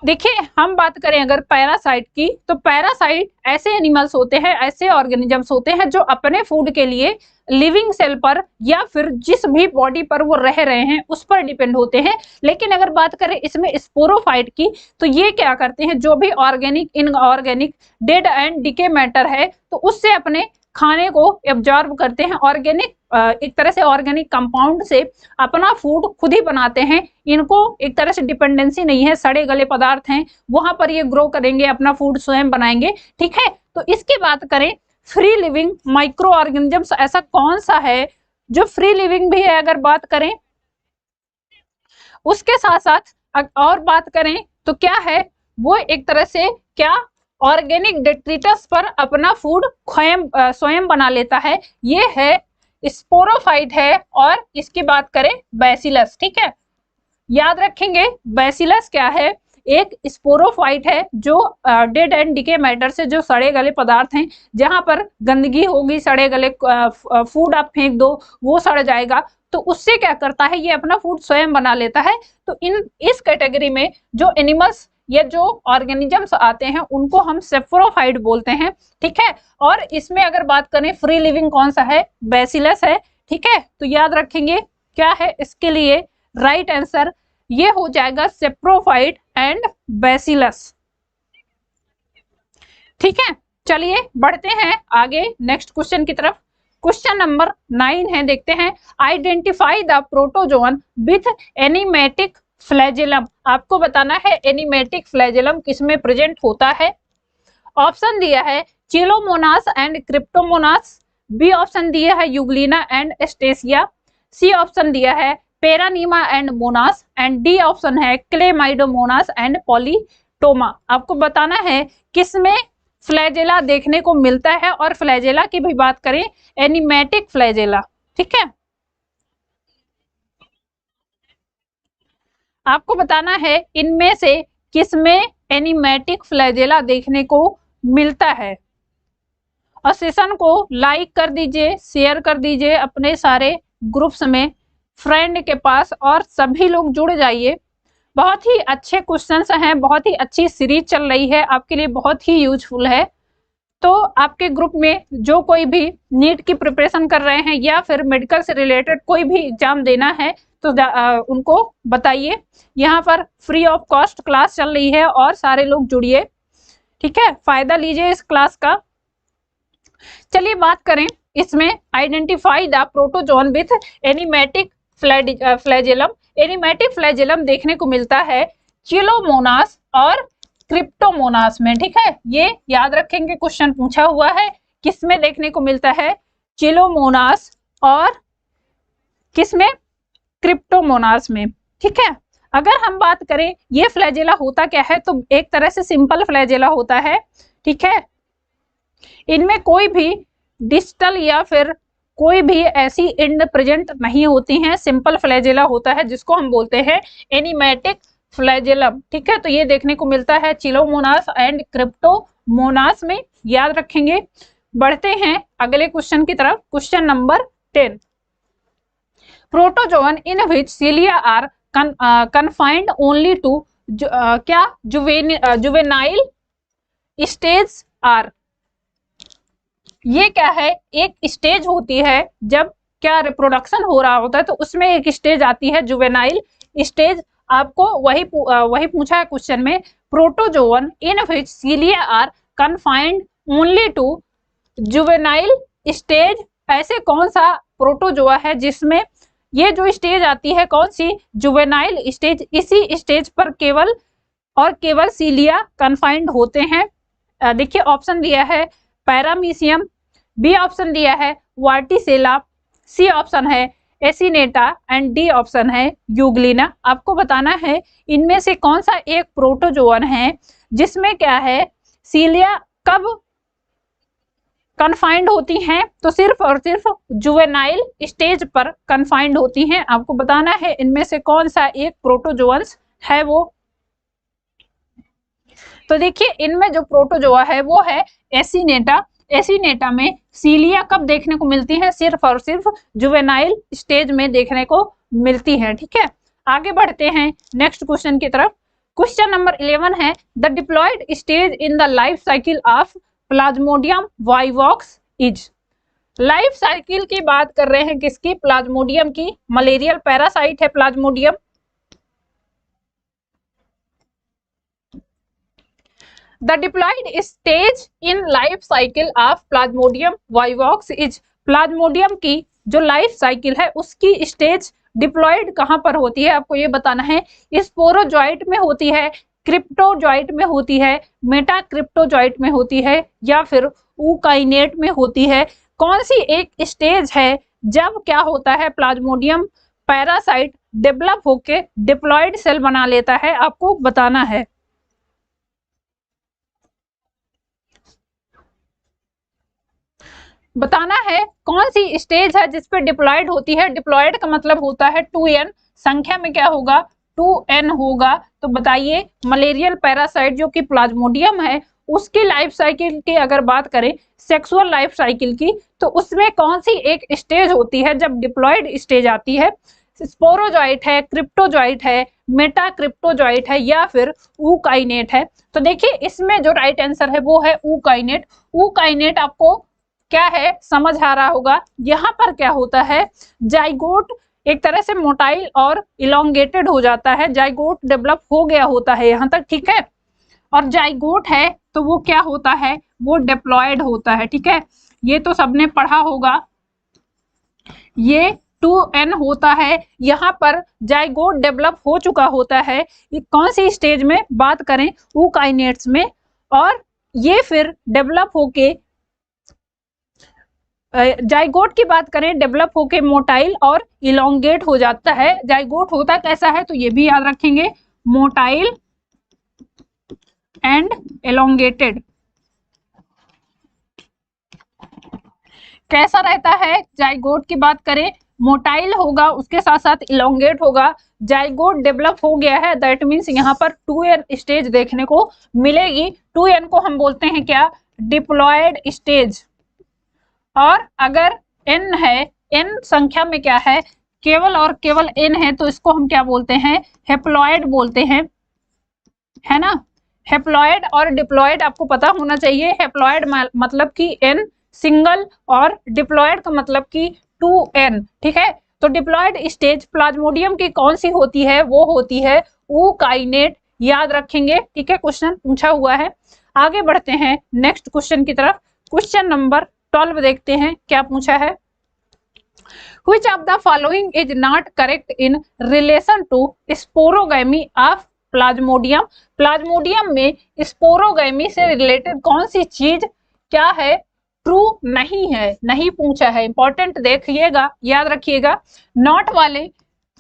देखिए हम बात करें अगर पैरासाइट की, तो पैरासाइट ऐसे एनिमल्स होते हैं, ऐसे ऑर्गेनिजम्स होते हैं जो अपने फूड के लिए लिविंग सेल पर या फिर जिस भी बॉडी पर वो रह रहे हैं उस पर डिपेंड होते हैं। लेकिन अगर बात करें इसमें स्पोरोफाइट की, तो ये क्या करते हैं, जो भी organic inorganic dead and decay matter है तो उससे अपने खाने को एब्जॉर्ब करते हैं, ऑर्गेनिक एक तरह से ऑर्गेनिक कंपाउंड से अपना फूड खुद ही बनाते हैं। इनको एक तरह से डिपेंडेंसी नहीं है, सड़े गले पदार्थ हैं वहां पर ये ग्रो करेंगे, अपना फूड स्वयं बनाएंगे। ठीक है, तो इसकी बात करें फ्री लिविंग माइक्रो ऑर्गेनिजम्स ऐसा कौन सा है जो फ्री लिविंग भी है, अगर बात करें उसके साथ साथ और बात करें तो क्या है, वो एक तरह से क्या ऑर्गेनिक डेट्रिटस पर अपना फूड स्वयं बना लेता है, ये है स्पोरोफाइट है। और इसकी बात करें बैसिलस, ठीक है, याद रखेंगे बैसिलस क्या है, एक स्पोरोफाइट है जो डेड एंड डिके मैटर से, जो सड़े गले पदार्थ हैं, जहां पर गंदगी होगी, सड़े गले फूड आप फेंक दो वो सड़ जाएगा, तो उससे क्या करता है, ये अपना फूड स्वयं बना लेता है। तो इस कैटेगरी में जो एनिमल्स ये जो ऑर्गेनिजम्स आते हैं उनको हम सेप्रोफाइट बोलते हैं। ठीक है, और इसमें अगर बात करें फ्री लिविंग कौन सा है, बैसिलस है। ठीक है, तो याद रखेंगे क्या है इसके लिए राइट आंसर, ये हो जाएगा सेप्रोफाइट एंड बैसिलस। ठीक है, चलिए बढ़ते हैं आगे नेक्स्ट क्वेश्चन की तरफ। क्वेश्चन नंबर 9 है, देखते हैं। Identify the protozoan with anematic flagellum. आपको बताना है एनिमेटिक फ्लैजेलम किसमें प्रेजेंट होता है। ऑप्शन दिया है Chilomonas and Cryptomonas, B option दिया है Euglena and Astasia, C option दिया है Peranema and Monas and D option है क्लेमाइडोमोनास एंड पॉलीटोमा। आपको बताना है किसमें फ्लैजेला देखने को मिलता है, और फ्लैजेला की भी बात करें एनिमेटिक फ्लैजेला। ठीक है, आपको बताना है इनमें से किसमें एनिमेटिक फ्लैजेला देखने को मिलता है। और सेशन को लाइक कर दीजिए, शेयर कर दीजिए अपने सारे ग्रुप्स में, फ्रेंड के पास, और सभी लोग जुड़ जाइए। बहुत ही अच्छे क्वेश्चंस हैं, बहुत ही अच्छी सीरीज चल रही है, आपके लिए बहुत ही यूजफुल है। तो आपके ग्रुप में जो कोई भी नीट की प्रिपरेशन कर रहे हैं या फिर मेडिकल से रिलेटेड कोई भी एग्जाम देना है तो उनको बताइए। यहाँ पर फ्री ऑफ कॉस्ट क्लास चल रही है और सारे लोग जुड़िए, ठीक है, फायदा लीजिए इस क्लास का। चलिए बात करें इसमें, identify the protozoan with anematic flagellum. Anematic flagellum देखने को मिलता है चिलोमोनास और क्रिप्टोमोनास में, ठीक है, ये याद रखेंगे, क्वेश्चन पूछा हुआ है किसमें देखने को मिलता है, चिलोमोनास और किसमें, क्रिप्टोमोनास में, ठीक है। अगर हम बात करें ये फ्लैजेला होता क्या है, तो एक तरह से सिंपल फ्लैजेला होता है, ठीक है। इनमें कोई भी डिस्टल या फिर कोई भी ऐसी एंड प्रेजेंट नहीं होती हैं, सिंपल फ्लैजेला होता है जिसको हम बोलते हैं एनिमेटिक फ्लैजेलम, ठीक है। तो ये देखने को मिलता है चिलोमोनास एंड क्रिप्टोमोनास में, याद रखेंगे। बढ़ते हैं अगले क्वेश्चन की तरफ, question number 10। Protozoan in which cilia are confined only to क्या जुवेनाइल स्टेज आर। ये क्या है, एक स्टेज होती है जब क्या रिप्रोडक्शन हो रहा होता है, तो उसमें एक स्टेज आती है जुवेनाइल स्टेज। आपको वही पूछा है क्वेश्चन में, protozoan in which cilia are confined only to juvenile stage. ऐसे कौन सा प्रोटोजोआ है जिसमें ये जो स्टेज आती है, कौन सी, जुवेनाइल स्टेज, इसी स्टेज पर केवल और केवल सीलिया कन्फाइंड होते हैं। देखिए ऑप्शन दिया है पैरामीशियम, बी ऑप्शन दिया है वार्टिसेला, सी ऑप्शन है एसिनेटा एंड डी ऑप्शन है यूग्लिना। आपको बताना है इनमें से कौन सा एक प्रोटोजोअन है जिसमें क्या है, सीलिया कब कन्फाइंड होती हैं, तो सिर्फ और सिर्फ जुवेनाइल स्टेज पर कन्फाइंड होती हैं। आपको बताना है इनमें से कौन सा एक प्रोटोजोअन्स है वो। तो देखिए इनमें जो प्रोटोजोआ है वो है एसिनेटा। एसिनेटा में सीलिया कब देखने को मिलती है, सिर्फ और सिर्फ जुवेनाइल स्टेज में देखने को मिलती है, ठीक है। आगे बढ़ते हैं नेक्स्ट क्वेश्चन की तरफ। क्वेश्चन नंबर 11 है, the diploid stage in the life cycle of Plasmodium vivax is. Life cycle की बात कर रहे हैं किसकी, प्लाज्मोडियम की, मलेरियल पैरासाइट है Plasmodium. The diploid stage in life cycle of Plasmodium vivax is। Plasmodium की जो लाइफ साइकिल है उसकी स्टेज डिप्लॉयड कहां पर होती है, आपको ये बताना है। स्पोरोजॉइट में होती है, क्रिप्टोजॉइट में होती है, मेटाक्रिप्टोजॉइट में होती है, या फिर ऊकाइनेट में होती है। कौन सी एक स्टेज है जब क्या होता है, प्लाज्मोडियम पैरासाइट डेवलप होके डिप्लॉयड सेल बना लेता है, आपको बताना है। बताना है कौन सी स्टेज है जिस पे डिप्लॉयड होती है। डिप्लॉयड का मतलब होता है 2n, संख्या में क्या होगा, 2n होगा। तो बताइए मलेरियल पैरासाइट जो कि प्लाज्मोडियम है उसकी लाइफ साइकिल की अगर बात करें, सेक्सुअल लाइफ साइकिल की, तो उसमें कौन सी एक स्टेज होती है जब डिप्लॉयड स्टेज आती है। स्पोरोजॉइट है, क्रिप्टोजॉइट है, मेटाक्रिप्टोजॉइट है, या फिर ऊकाइनेट है। तो देखिए इसमें जो राइट आंसर है वो है ऊकाइनेट। ऊकाइनेट आपको क्या है समझ आ रहा होगा। यहाँ पर क्या होता है, जाइगोट एक तरह से मोटाइल और इलोंगेटेड हो जाता है, जाइगोट डेवलप हो गया होता है यहाँ तक, ठीक है। और जाइगोट है तो वो क्या होता है, वो डिप्लॉयड होता है, ठीक है। ये तो सबने पढ़ा होगा, ये 2n होता है, यहाँ पर जाइगोट डेवलप हो चुका होता है। ये कौन सी स्टेज में बात करें, ऊकाइनेट्स में, और ये फिर डेवलप होके जाइगोट की बात करें, डेवलप होके मोटाइल और इलोंगेट हो जाता है। जाइगोट होता कैसा है तो ये भी याद रखेंगे, मोटाइल एंड एलोंगेटेड। कैसा रहता है, जाइगोट की बात करें मोटाइल होगा, उसके साथ साथ इलोंगेट होगा। जाइगोट डेवलप हो गया है, दैट मीन्स यहाँ पर 2n स्टेज देखने को मिलेगी। 2n को हम बोलते हैं क्या, डिप्लॉयड स्टेज। और अगर n है, n संख्या में क्या है, केवल और केवल n है, तो इसको हम क्या बोलते हैं, हेप्लॉयड बोलते हैं, है ना। हेप्लॉयड और डिप्लॉयड आपको पता होना चाहिए। हेप्लॉयड मतलब कि n सिंगल और डिप्लॉयड का मतलब कि 2n, ठीक है। तो डिप्लॉयड स्टेज प्लाज्मोडियम की कौन सी होती है? वो होती है ऊकाइनेट, याद रखेंगे, ठीक है, क्वेश्चन पूछा हुआ है। आगे बढ़ते हैं नेक्स्ट क्वेश्चन की तरफ। क्वेश्चन नंबर 12 देखते हैं क्या पूछा है। Which of the following is not correct in relation to sporogamy of Plasmodium? Plasmodium में स्पोरोगैमी से रिलेटेड कौन सी चीज क्या है ट्रू नहीं है? नहीं पूछा है, इंपॉर्टेंट देखिएगा, याद रखिएगा। नॉट वाले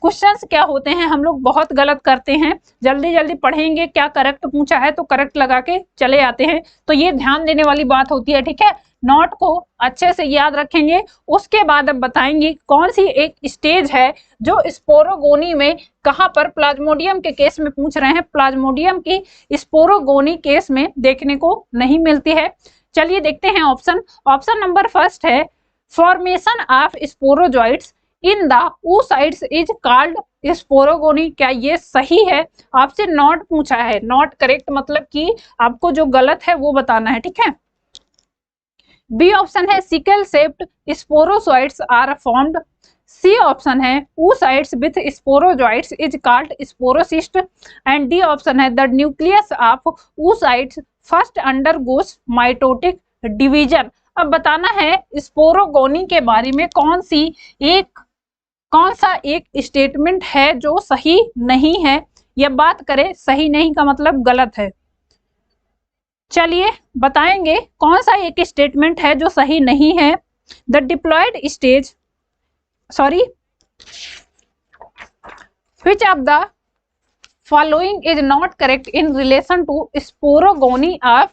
क्वेश्चंस क्या होते हैं, हम लोग बहुत गलत करते हैं, जल्दी जल्दी पढ़ेंगे क्या करेक्ट पूछा है तो करेक्ट लगा के चले आते हैं, तो ये ध्यान देने वाली बात होती है, ठीक है। नोट को अच्छे से याद रखेंगे, उसके बाद अब बताएंगे कौन सी एक स्टेज है जो स्पोरोगोनी में, कहां पर प्लाज्मोडियम के केस में पूछ रहे हैं, प्लाज्मोडियम की स्पोरोगोनी केस में देखने को नहीं मिलती है। चलिए देखते हैं ऑप्शन। ऑप्शन नंबर फर्स्ट है formation of sporozoites in the oocytes is called sporogony. क्या ये सही है? आपसे नॉट पूछा है, नॉट करेक्ट मतलब कि आपको जो गलत है वो बताना है, ठीक है। बी ऑप्शन है sickle shaped sporozoites are formed. C option है oocytes with sporozoites is called sporocyst. And D option है the nucleus of oocytes first undergoes mitotic division. अब बताना है स्पोरोगोनी के बारे में कौन सा एक स्टेटमेंट है जो सही नहीं है, या बात करें सही नहीं का मतलब गलत है। चलिए बताएंगे कौन सा एक स्टेटमेंट है जो सही नहीं है। The diploid stage, sorry, which of the following is not correct in relation to sporogony of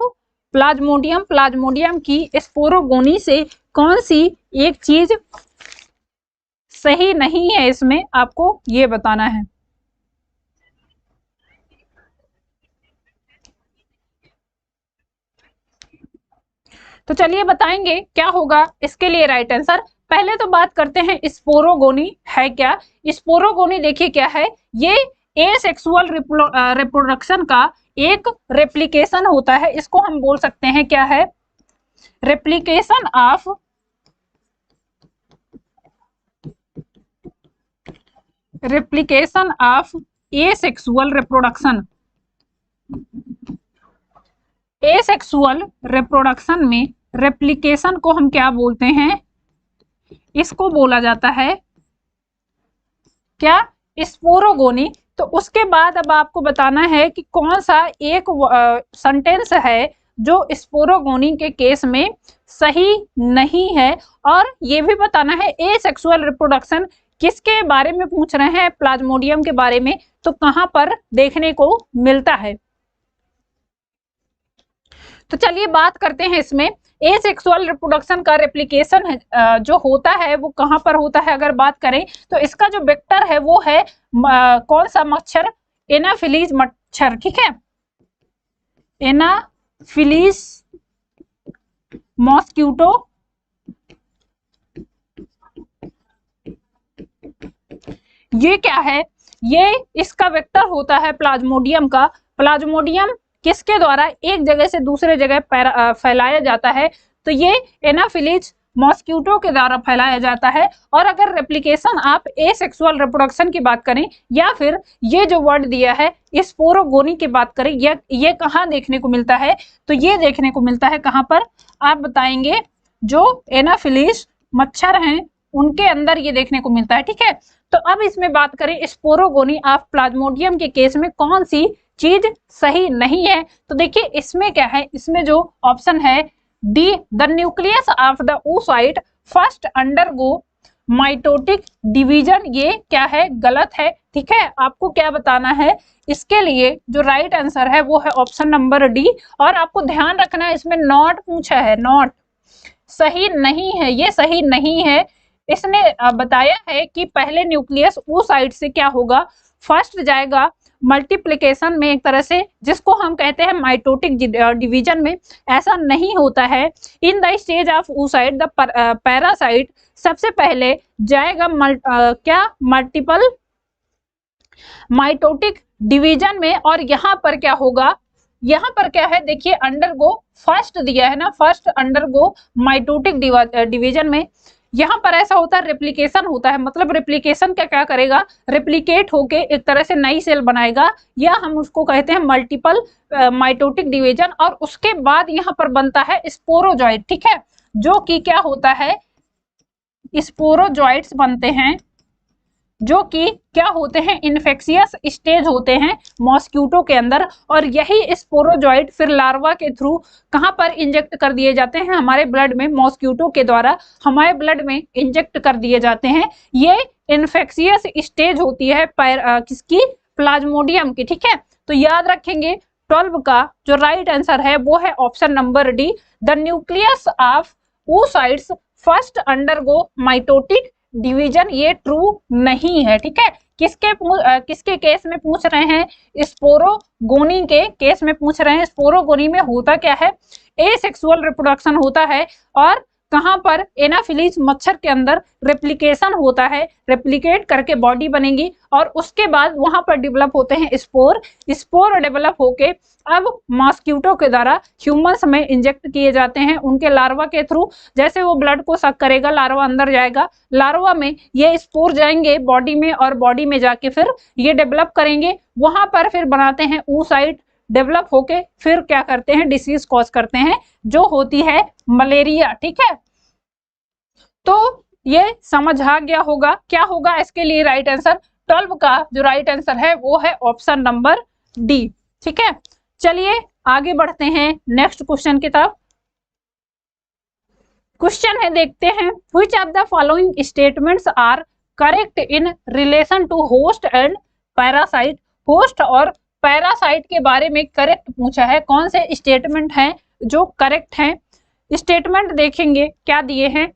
Plasmodium. Plasmodium की स्पोरोगोनी से कौन सी एक चीज सही नहीं है, इसमें आपको ये बताना है। तो चलिए बताएंगे क्या होगा इसके लिए राइट आंसर। पहले तो बात करते हैं स्पोरोगोनी है क्या। स्पोरोगोनी देखिए क्या है, ये एसेक्सुअल रिप्रोडक्शन का एक रेप्लिकेशन होता है, इसको हम बोल सकते हैं क्या है, replication of asexual reproduction. Asexual reproduction में रेप्लिकेशन को हम क्या बोलते हैं, इसको बोला जाता है क्या, स्पोरोगोनी। तो उसके बाद अब आपको बताना है कि कौन सा एक सेंटेंस है जो स्पोरोगोनी के केस में सही नहीं है, और ये भी बताना है एसेक्सुअल रिप्रोडक्शन किसके बारे में पूछ रहे हैं, प्लाज्मोडियम के बारे में, तो कहां पर देखने को मिलता है। तो चलिए बात करते हैं इसमें एसेक्सुअल रिप्रोडक्शन का रेप्लिकेशन जो होता है वो कहां पर होता है। अगर बात करें तो इसका जो वेक्टर है वो है कौन सा मच्छर, एनाफिलीज मच्छर, ठीक है, एनाफिलीज मॉस्क्यूटो। ये क्या है, ये इसका वेक्टर होता है प्लाज्मोडियम का। प्लाज्मोडियम किसके द्वारा एक जगह से दूसरे जगह फैलाया जाता है, तो ये एनाफिलीज मॉस्क्यूटो के द्वारा फैलाया जाता है। और अगर रेप्लिकेशन आप एसेक्सुअल रिप्रोडक्शन की बात करें, या फिर ये जो वर्ड दिया है स्पोरोगोनी की बात करें, ये कहाँ देखने को मिलता है, तो ये देखने को मिलता है कहाँ पर, आप बताएंगे जो एनाफिलीज मच्छर हैं उनके अंदर ये देखने को मिलता है, ठीक है। तो अब इसमें बात करें स्पोरोगोनी ऑफ प्लाज्मोडियम के केस में कौन सी चीज सही नहीं है, तो देखिए इसमें क्या है, इसमें जो ऑप्शन है D, the nucleus of the oocyte first undergo mitotic division, ये क्या है, गलत है, ठीक है। आपको क्या बताना है, इसके लिए जो राइट आंसर है वो है ऑप्शन नंबर डी। और आपको ध्यान रखना है इसमें नॉट पूछा है, नॉट सही नहीं है, ये सही नहीं है। इसने बताया है कि पहले न्यूक्लियस oocyte से क्या होगा, फर्स्ट जाएगा मल्टीप्लिकेशन में एक तरह से, जिसको हम कहते हैं माइटोटिक डिवीजन में, ऐसा नहीं होता है। In the stage of oocyte the parasite सबसे पहले जाएगा क्या, मल्टीपल माइटोटिक डिवीजन में, और यहाँ पर क्या होगा, यहाँ पर क्या है देखिए, अंडरगो फर्स्ट दिया है ना, फर्स्ट अंडरगो माइटोटिक डिवीजन में यहाँ पर ऐसा होता है, रेप्लिकेशन होता है। मतलब रेप्लिकेशन क्या क्या करेगा, रेप्लिकेट होके एक तरह से नई सेल बनाएगा, या हम उसको कहते हैं मल्टीपल माइटोटिक डिवीजन। और उसके बाद यहाँ पर बनता है स्पोरोजॉइट, ठीक है, जो कि क्या होता है, स्पोरोजॉइट्स बनते हैं, जो कि क्या होते हैं, इन्फेक्शियस स्टेज होते हैं मॉस्क्यूटो के अंदर। और यही स्पोरोजॉइट फिर लार्वा के थ्रू कहां पर इंजेक्ट कर दिए जाते हैं, हमारे ब्लड में, मॉस्क्यूटो के द्वारा हमारे ब्लड में इंजेक्ट कर दिए जाते हैं। ये इन्फेक्शियस स्टेज होती है किसकी, प्लाज्मोडियम की, ठीक है। तो याद रखेंगे 12 का जो राइट आंसर है वो है option number D, the nucleus of oocytes first undergo mitotic division. ये ट्रू नहीं है, ठीक है। किसके केस में पूछ रहे हैं, स्पोरोगोनी के केस में पूछ रहे हैं। स्पोरोगोनी में होता क्या है, एसेक्सुअल रिप्रोडक्शन होता है, और कहां पर, एनाफिलीज मच्छर के अंदर रेप्लिकेशन होता है, रेप्लिकेट करके बॉडी बनेगी, और उसके बाद वहां पर डेवलप होते हैं स्पोर। स्पोर डेवलप होके अब मॉस्क्यूटो के द्वारा ह्यूमंस में इंजेक्ट किए जाते हैं उनके लार्वा के थ्रू। जैसे वो ब्लड को सक करेगा, लार्वा अंदर जाएगा, लार्वा में ये स्पोर जाएंगे बॉडी में, और बॉडी में जाके फिर ये डेवलप करेंगे, वहां पर फिर बनाते हैं oocyte, डेवलप होके फिर क्या करते हैं, डिसीज कॉज करते हैं, जो होती है मलेरिया, ठीक है। तो ये समझ आ गया होगा क्या होगा इसके लिए राइट आंसर। 12 का जो राइट आंसर है वो है ऑप्शन नंबर डी, ठीक है। चलिए आगे बढ़ते हैं नेक्स्ट क्वेश्चन की तरफ। क्वेश्चन है, देखते हैं, which of the following statements are correct in relation to host and parasite. Host और पैरासाइट के बारे में करेक्ट पूछा है, कौन से स्टेटमेंट हैं जो करेक्ट हैं। स्टेटमेंट देखेंगे क्या दिए हैं।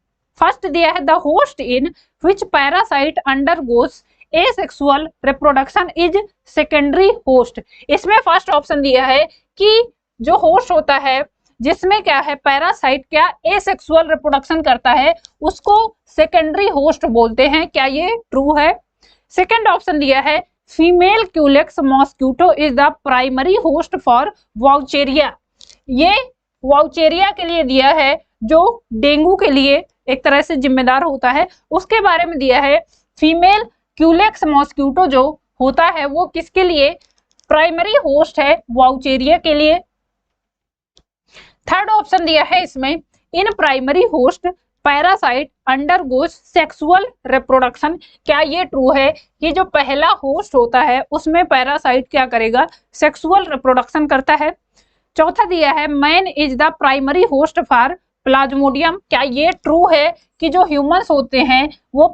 फर्स्ट दिया है, the host in which parasite undergoes asexual reproduction is secondary host. इसमें फर्स्ट ऑप्शन दिया है कि जो होस्ट होता है जिसमें क्या है, पैरासाइट क्या एसेक्सुअल रिप्रोडक्शन करता है, उसको सेकेंडरी होस्ट बोलते हैं। क्या ये ट्रू है। सेकेंड ऑप्शन दिया है, female Culex mosquito is the primary host for Wuchereria. ये वाउचेरिया के लिए दिया है, जो डेंगू के लिए एक तरह से जिम्मेदार होता है, उसके बारे में दिया है। फीमेल क्यूलेक्स मॉस्क्यूटो जो होता है वो किसके लिए प्राइमरी होस्ट है, वाउचेरिया के लिए। थर्ड ऑप्शन दिया है इसमें, in primary host parasite undergoes sexual reproduction. क्या ये ट्रू है कि जो पहला होस्ट होता है उसमें पैरासाइट क्या करेगा, सेक्सुअल रिप्रोडक्शन करता है। चौथा दिया है, man is the primary host for Plasmodium. क्या ये ट्रू है कि जो ह्यूमंस होते हैं वो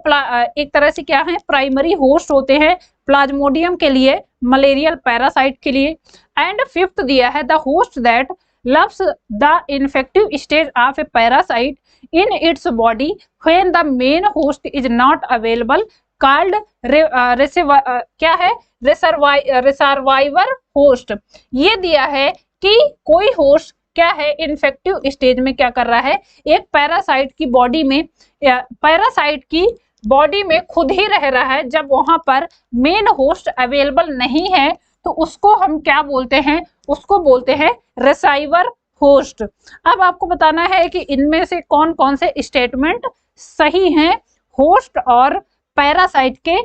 एक तरह से क्या है, प्राइमरी होस्ट होते हैं प्लाज्मोडियम के लिए, मलेरियल पैरासाइट के लिए। एंड फिफ्थ दिया है, the host that loves the infective stage of a parasite in its body when the main host is not available called क्या है, reservoir host। ये दिया है कि कोई होस्ट क्या है, इन्फेक्टिव स्टेज में क्या कर रहा है, एक पैरासाइट की बॉडी में, पैरासाइट की बॉडी में खुद ही रह रहा है। जब वहां पर मेन होस्ट अवेलेबल नहीं है तो उसको हम क्या बोलते हैं, उसको बोलते हैं रिसीवर होस्ट। अब आपको बताना है कि इनमें से कौन कौन से स्टेटमेंट सही हैं होस्ट और पैरासाइट के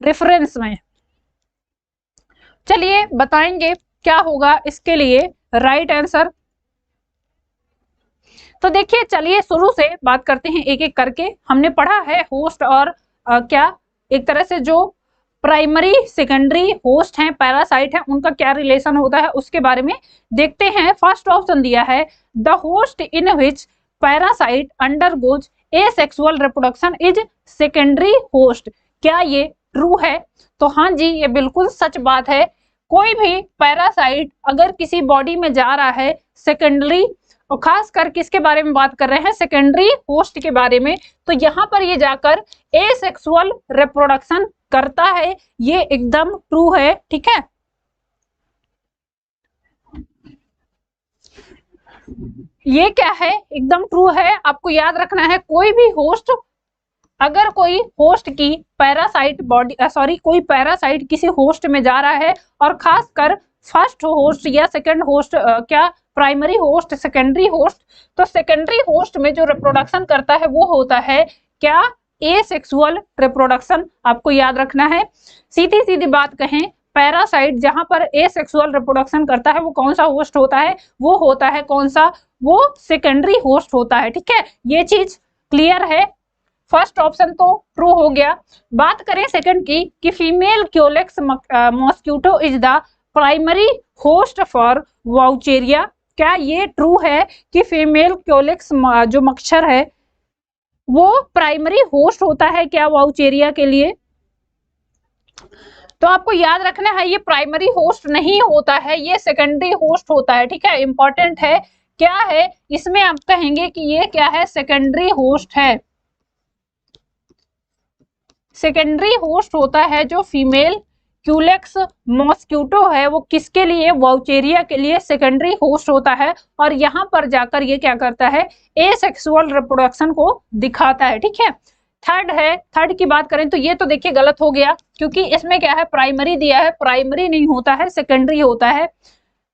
रेफरेंस में। चलिए बताएंगे क्या होगा इसके लिए राइट आंसर। तो देखिए, चलिए शुरू से बात करते हैं एक एक करके। हमने पढ़ा है होस्ट और क्या एक तरह से जो प्राइमरी सेकेंडरी होस्ट हैं, पैरासाइट हैं, उनका क्या रिलेशन होता है उसके बारे में देखते हैं। फर्स्ट ऑप्शन दिया है, the host in which parasite undergoes asexual reproduction is secondary host. क्या ये ट्रू है। तो हाँ जी, ये बिल्कुल सच बात है। कोई भी पैरासाइट अगर किसी बॉडी में जा रहा है सेकेंडरी, और खास कर किसके बारे में बात कर रहे हैं, सेकेंडरी होस्ट के बारे में, तो यहाँ पर ये जाकर एसेक्सुअल रिप्रोडक्शन करता है। ये एकदम ट्रू है, ठीक है। ये क्या है, एकदम ट्रू है। आपको याद रखना है, कोई भी होस्ट, अगर कोई होस्ट की पैरासाइट बॉडी कोई पैरासाइट किसी होस्ट में जा रहा है और खासकर फर्स्ट होस्ट या सेकंड होस्ट, क्या प्राइमरी होस्ट, सेकेंडरी होस्ट। तो सेकेंडरी होस्ट में जो रिप्रोडक्शन करता है वो होता है क्या, एसेक्सुअल रिप्रोडक्शन, आपको याद रखना है। सीधी सीधी बात कहें, पैरासाइट जहां पर एसेक्सुअल रिप्रोडक्शन करता है वो कौन सा होस्ट होता है, वो होता है कौन सा, वो सेकेंडरी होस्ट होता है। ठीक है, ये चीज क्लियर है। फर्स्ट ऑप्शन तो ट्रू हो गया। बात करें सेकंड की कि female Culex mosquito is the primary host for Wuchereria. क्या ये ट्रू है कि फीमेल क्योलेक्स जो मच्छर है वो प्राइमरी होस्ट होता है क्या वाउचेरिया के लिए? तो आपको याद रखना है ये प्राइमरी होस्ट नहीं होता है, ये सेकेंडरी होस्ट होता है। ठीक है, इंपॉर्टेंट है। क्या है इसमें, आप कहेंगे कि ये क्या है, सेकेंडरी होस्ट है। सेकेंडरी होस्ट होता है जो फीमेल क्यूलेक्स मॉस्किटो है, वो किसके लिए, वाउचेरिया के लिए सेकेंडरी होस्ट होता है। और यहाँ पर जाकर ये क्या करता है, एसेक्सुअल रिप्रोडक्शन को दिखाता है। ठीक है, थर्ड है, थर्ड की बात करें तो ये तो देखिए गलत हो गया, क्योंकि इसमें क्या है, प्राइमरी दिया है, प्राइमरी नहीं होता है, सेकेंडरी होता है।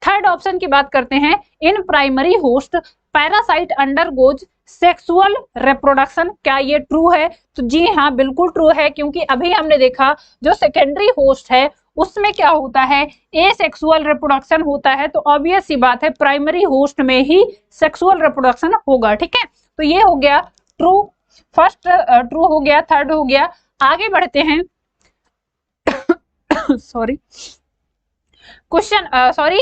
थर्ड ऑप्शन की बात करते हैं, in primary host parasite undergoes sexual reproduction. क्या ये ट्रू है? तो जी हाँ, बिल्कुल ट्रू है, क्योंकि अभी हमने देखा जो सेकेंडरी होस्ट है उसमें क्या होता है, एसेक्सुअल रिप्रोडक्शन होता है। तो ऑब्वियस सी बात है प्राइमरी होस्ट में ही सेक्सुअल रिप्रोडक्शन होगा। ठीक है, तो ये हो गया ट्रू, फर्स्ट ट्रू हो गया, थर्ड हो गया। आगे बढ़ते हैं सॉरी, क्वेश्चन सॉरी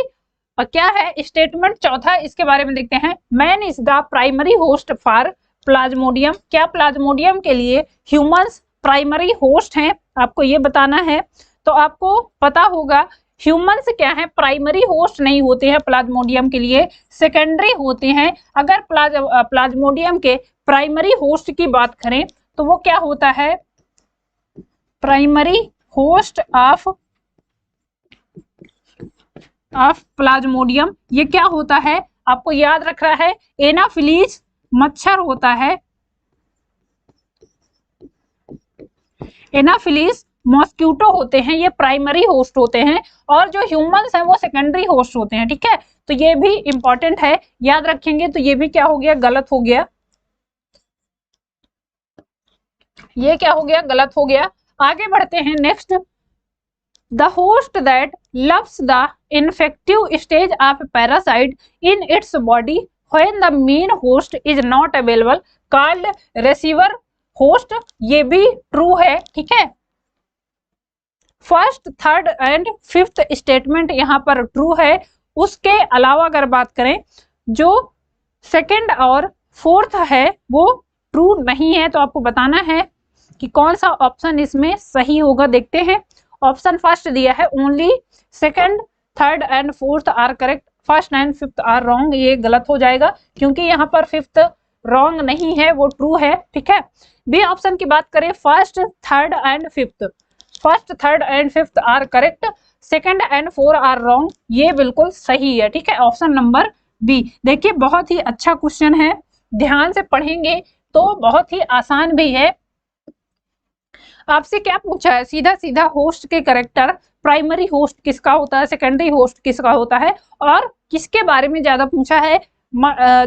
क्या है स्टेटमेंट चौथा, इसके बारे में देखते हैं। Man is the primary host for Plasmodium. क्या प्लाज्मोडियम के लिए ह्यूमंस प्राइमरी होस्ट हैं? आपको ये बताना है। तो आपको पता होगा ह्यूमंस क्या है, प्राइमरी होस्ट नहीं होते हैं प्लाज्मोडियम के लिए, सेकेंडरी होते हैं। अगर प्लाज्मोडियम के प्राइमरी होस्ट की बात करें तो वो क्या होता है, प्राइमरी होस्ट ऑफ प्लाज्मोडियम। ये क्या होता है, आपको याद रख रहा है, एनाफिलीज मच्छर होता है, एनाफिलीज मॉस्किटो होते हैं, ये प्राइमरी होस्ट होते हैं। और जो ह्यूमंस हैं वो सेकेंडरी होस्ट होते हैं। ठीक है, तो ये भी इंपॉर्टेंट है, याद रखेंगे। तो ये भी क्या हो गया, गलत हो गया, ये क्या हो गया, गलत हो गया। आगे बढ़ते हैं next, the host that loves the infective stage of parasite in its body when the main host is not available called receiver host। ये भी ट्रू है। ठीक है, first, third and fifth statement यहाँ पर ट्रू है। उसके अलावा अगर बात करें जो सेकंड और फोर्थ है वो ट्रू नहीं है। तो आपको बताना है कि कौन सा ऑप्शन इसमें सही होगा। देखते हैं, ऑप्शन फर्स्ट दिया है only second, third and fourth are correct, first and fifth are wrong. ये गलत हो जाएगा क्योंकि यहाँ पर फिफ्थ रॉन्ग नहीं है, वो ट्रू है। ठीक है, बी ऑप्शन की बात करें, first, third and fifth, first, third and fifth are correct, second and four are wrong. ये बिल्कुल सही है। ठीक है, ऑप्शन नंबर बी। देखिए बहुत ही अच्छा क्वेश्चन है, ध्यान से पढ़ेंगे तो बहुत ही आसान भी है। आपसे क्या पूछा है, सीधा सीधा होस्ट के कैरेक्टर, प्राइमरी होस्ट किसका होता है, सेकेंडरी होस्ट किसका होता है, और किसके बारे में ज्यादा पूछा है।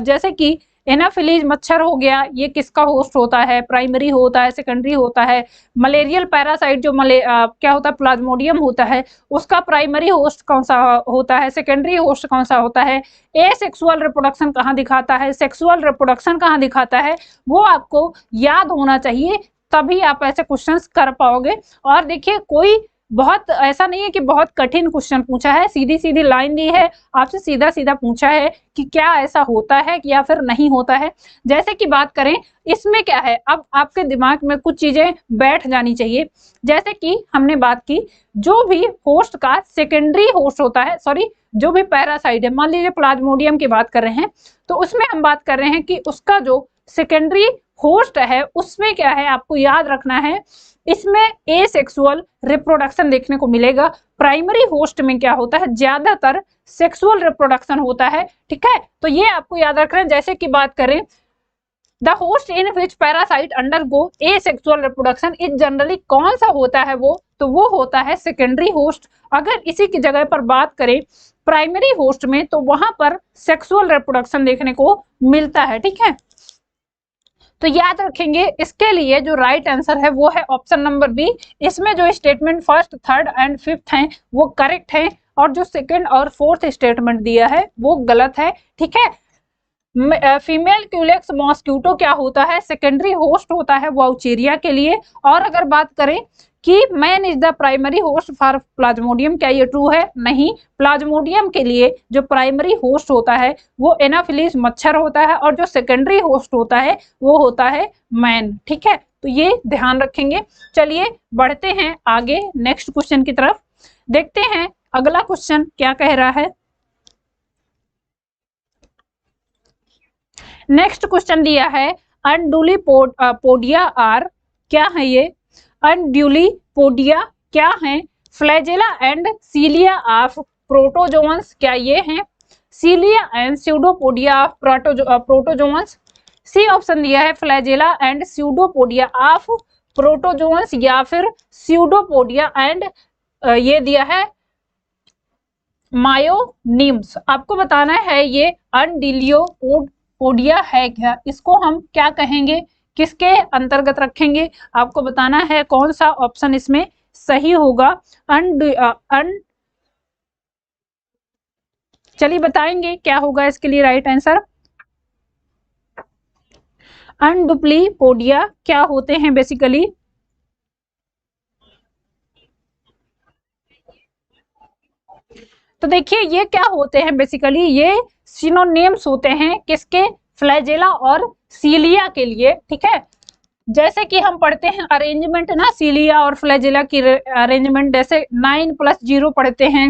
जैसे कि एनाफिलीज मच्छर हो गया, ये किसका होस्ट होता है, प्राइमरी होता है, सेकेंडरी होता है। मलेरियल पैरासाइट जो क्या होता है, प्लाज्मोडियम होता है, उसका प्राइमरी होस्ट कौन सा होता है, सेकेंडरी होस्ट कौन सा होता है, एसेक्सुअल रिप्रोडक्शन कहाँ दिखाता है, सेक्सुअल रिप्रोडक्शन कहाँ दिखाता है, वो आपको याद होना चाहिए, तभी आप ऐसे क्वेश्चंस कर पाओगे। और देखिए कोई बहुत ऐसा नहीं है कि बहुत कठिन क्वेश्चन पूछा है, सीधी सीधी लाइन दी है, आपसे सीधा सीधा पूछा है कि क्या ऐसा होता है या फिर नहीं होता है। जैसे कि बात करें इसमें क्या है, अब आपके दिमाग में कुछ चीजें बैठ जानी चाहिए। जैसे कि हमने बात की, जो भी होस्ट का सेकेंडरी होस्ट होता है, सॉरी जो भी पैरासाइट है, मान लीजिए प्लाज्मोडियम की बात कर रहे हैं, तो उसमें हम बात कर रहे हैं कि उसका जो सेकेंडरी होस्ट है उसमें क्या है, आपको याद रखना है, इसमें एसेक्सुअल रिप्रोडक्शन देखने को मिलेगा। प्राइमरी होस्ट में क्या होता है, ज्यादातर सेक्सुअल रिप्रोडक्शन होता है। ठीक है, तो ये आपको याद रखना है। जैसे कि बात करें the host in which parasite undergo asexual reproduction is generally कौन सा होता है वो, तो वो होता है सेकेंडरी होस्ट। अगर इसी की जगह पर बात करें प्राइमरी होस्ट में, तो वहां पर सेक्सुअल रिप्रोडक्शन देखने को मिलता है। ठीक है, तो याद रखेंगे इसके लिए जो राइट आंसर है वो है ऑप्शन नंबर बी। इसमें जो statement first, third and fifth हैं वो करेक्ट है, और जो सेकंड और फोर्थ स्टेटमेंट दिया है वो गलत है। ठीक है, फीमेल क्यूलेक्स मॉस्क्यूटो क्या होता है, सेकेंडरी होस्ट होता है वाउचेरिया के लिए। और अगर बात करें कि man is the primary host for Plasmodium, क्या ये ट्रू है? नहीं, प्लाज्मोडियम के लिए जो प्राइमरी होस्ट होता है वो एनाफिलीज मच्छर होता है, और जो सेकेंडरी होस्ट होता है वो होता है मैन। ठीक है, तो ये ध्यान रखेंगे। चलिए बढ़ते हैं आगे नेक्स्ट क्वेश्चन की तरफ, देखते हैं अगला क्वेश्चन क्या कह रहा है। नेक्स्ट क्वेश्चन दिया है अनड्यूली पोडिया आर, क्या है ये? अनड्यूली पोडिया क्या है? Flagella and cilia of protozoans, क्या ये हैं? Cilia and pseudopodia of protozoans. C option दिया है flagella and pseudopodia of protozoans, या फिर स्यूडोपोडिया एंड ये दिया है मायोनिम्स। आपको बताना है ये अनडिलियोपोडिया है क्या, इसको हम क्या कहेंगे, किसके अंतर्गत रखेंगे? आपको बताना है कौन सा ऑप्शन इसमें सही होगा। चलिए बताएंगे क्या होगा इसके लिए राइट आंसर। अनडुप्लीपोडिया क्या होते हैं बेसिकली? तो देखिए ये क्या होते हैं बेसिकली, ये सिनोनिम्स होते हैं किसके? फ्लैजेला और सीलिया के लिए। ठीक है, जैसे कि हम पढ़ते हैं अरेंजमेंट ना, सीलिया और फ्लैजेला की अरेंजमेंट, जैसे 9 + 0 पढ़ते हैं,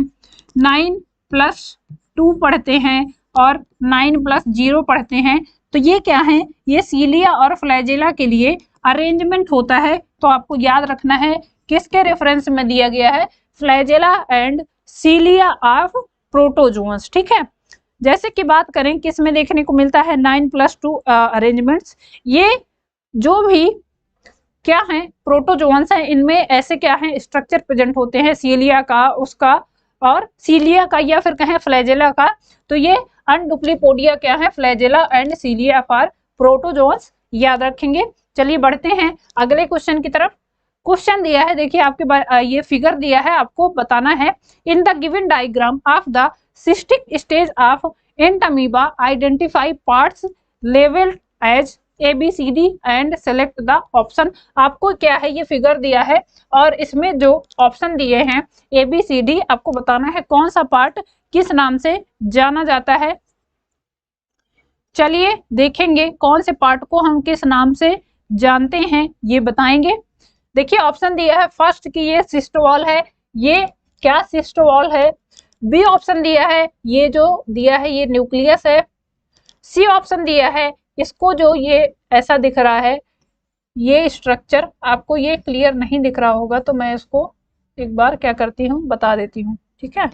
9 + 2 पढ़ते हैं, और 9 + 0 पढ़ते हैं। तो ये क्या है? ये सीलिया और फ्लैजेला के लिए अरेंजमेंट होता है। तो आपको याद रखना है किसके रेफरेंस में दिया गया है? Flagella and cilia of protozoans. ठीक है, जैसे कि बात करें किस में देखने को मिलता है 9 + 2 अरेंजमेंट्स, ये जो भी क्या है प्रोटोजोअन्स है, इनमें ऐसे क्या है स्ट्रक्चर प्रेजेंट होते हैं, सीलिया का, उसका, और सीलिया का, या फिर कहें फ्लैजेला का। तो ये अनडुप्लीपोडिया क्या है? फ्लैजेला एंड सीलिया फॉर प्रोटोजोअन्स, याद रखेंगे। चलिए बढ़ते हैं अगले क्वेश्चन की तरफ। क्वेश्चन दिया है, देखिए आपके ये फिगर दिया है, आपको बताना है in the given diagram of the cystic stage of Entamoeba identify parts labelled as ABCD and select the option. आपको क्या है ये फिगर दिया है, और इसमें जो ऑप्शन दिए हैं ABCD, आपको बताना है कौन सा पार्ट किस नाम से जाना जाता है। चलिए देखेंगे कौन से पार्ट को हम किस नाम से जानते हैं, ये बताएंगे। देखिए ऑप्शन दिया है फर्स्ट की ये सिस्टोवॉल है, ये क्या सिस्टोवॉल है। बी ऑप्शन दिया है, ये जो दिया है ये न्यूक्लियस है। सी ऑप्शन दिया है, इसको जो ये ऐसा दिख रहा है ये स्ट्रक्चर, आपको ये क्लियर नहीं दिख रहा होगा तो मैं इसको एक बार क्या करती हूँ बता देती हूँ। ठीक है,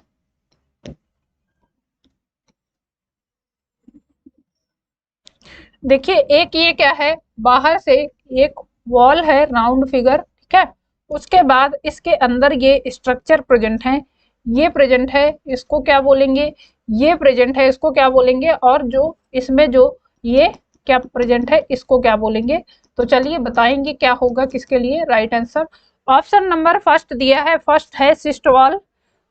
देखिए एक ये क्या है, बाहर से एक वॉल है राउंड फिगर। ठीक है, उसके बाद इसके अंदर ये स्ट्रक्चर प्रेजेंट है, ये प्रेजेंट है, इसको क्या बोलेंगे? ये प्रेजेंट है, इसको क्या बोलेंगे? और जो इसमें जो ये क्या प्रेजेंट है इसको क्या बोलेंगे? तो चलिए बताएंगे क्या होगा किसके लिए right answer. Option number first दिया है, फर्स्ट है सिस्ट वॉल।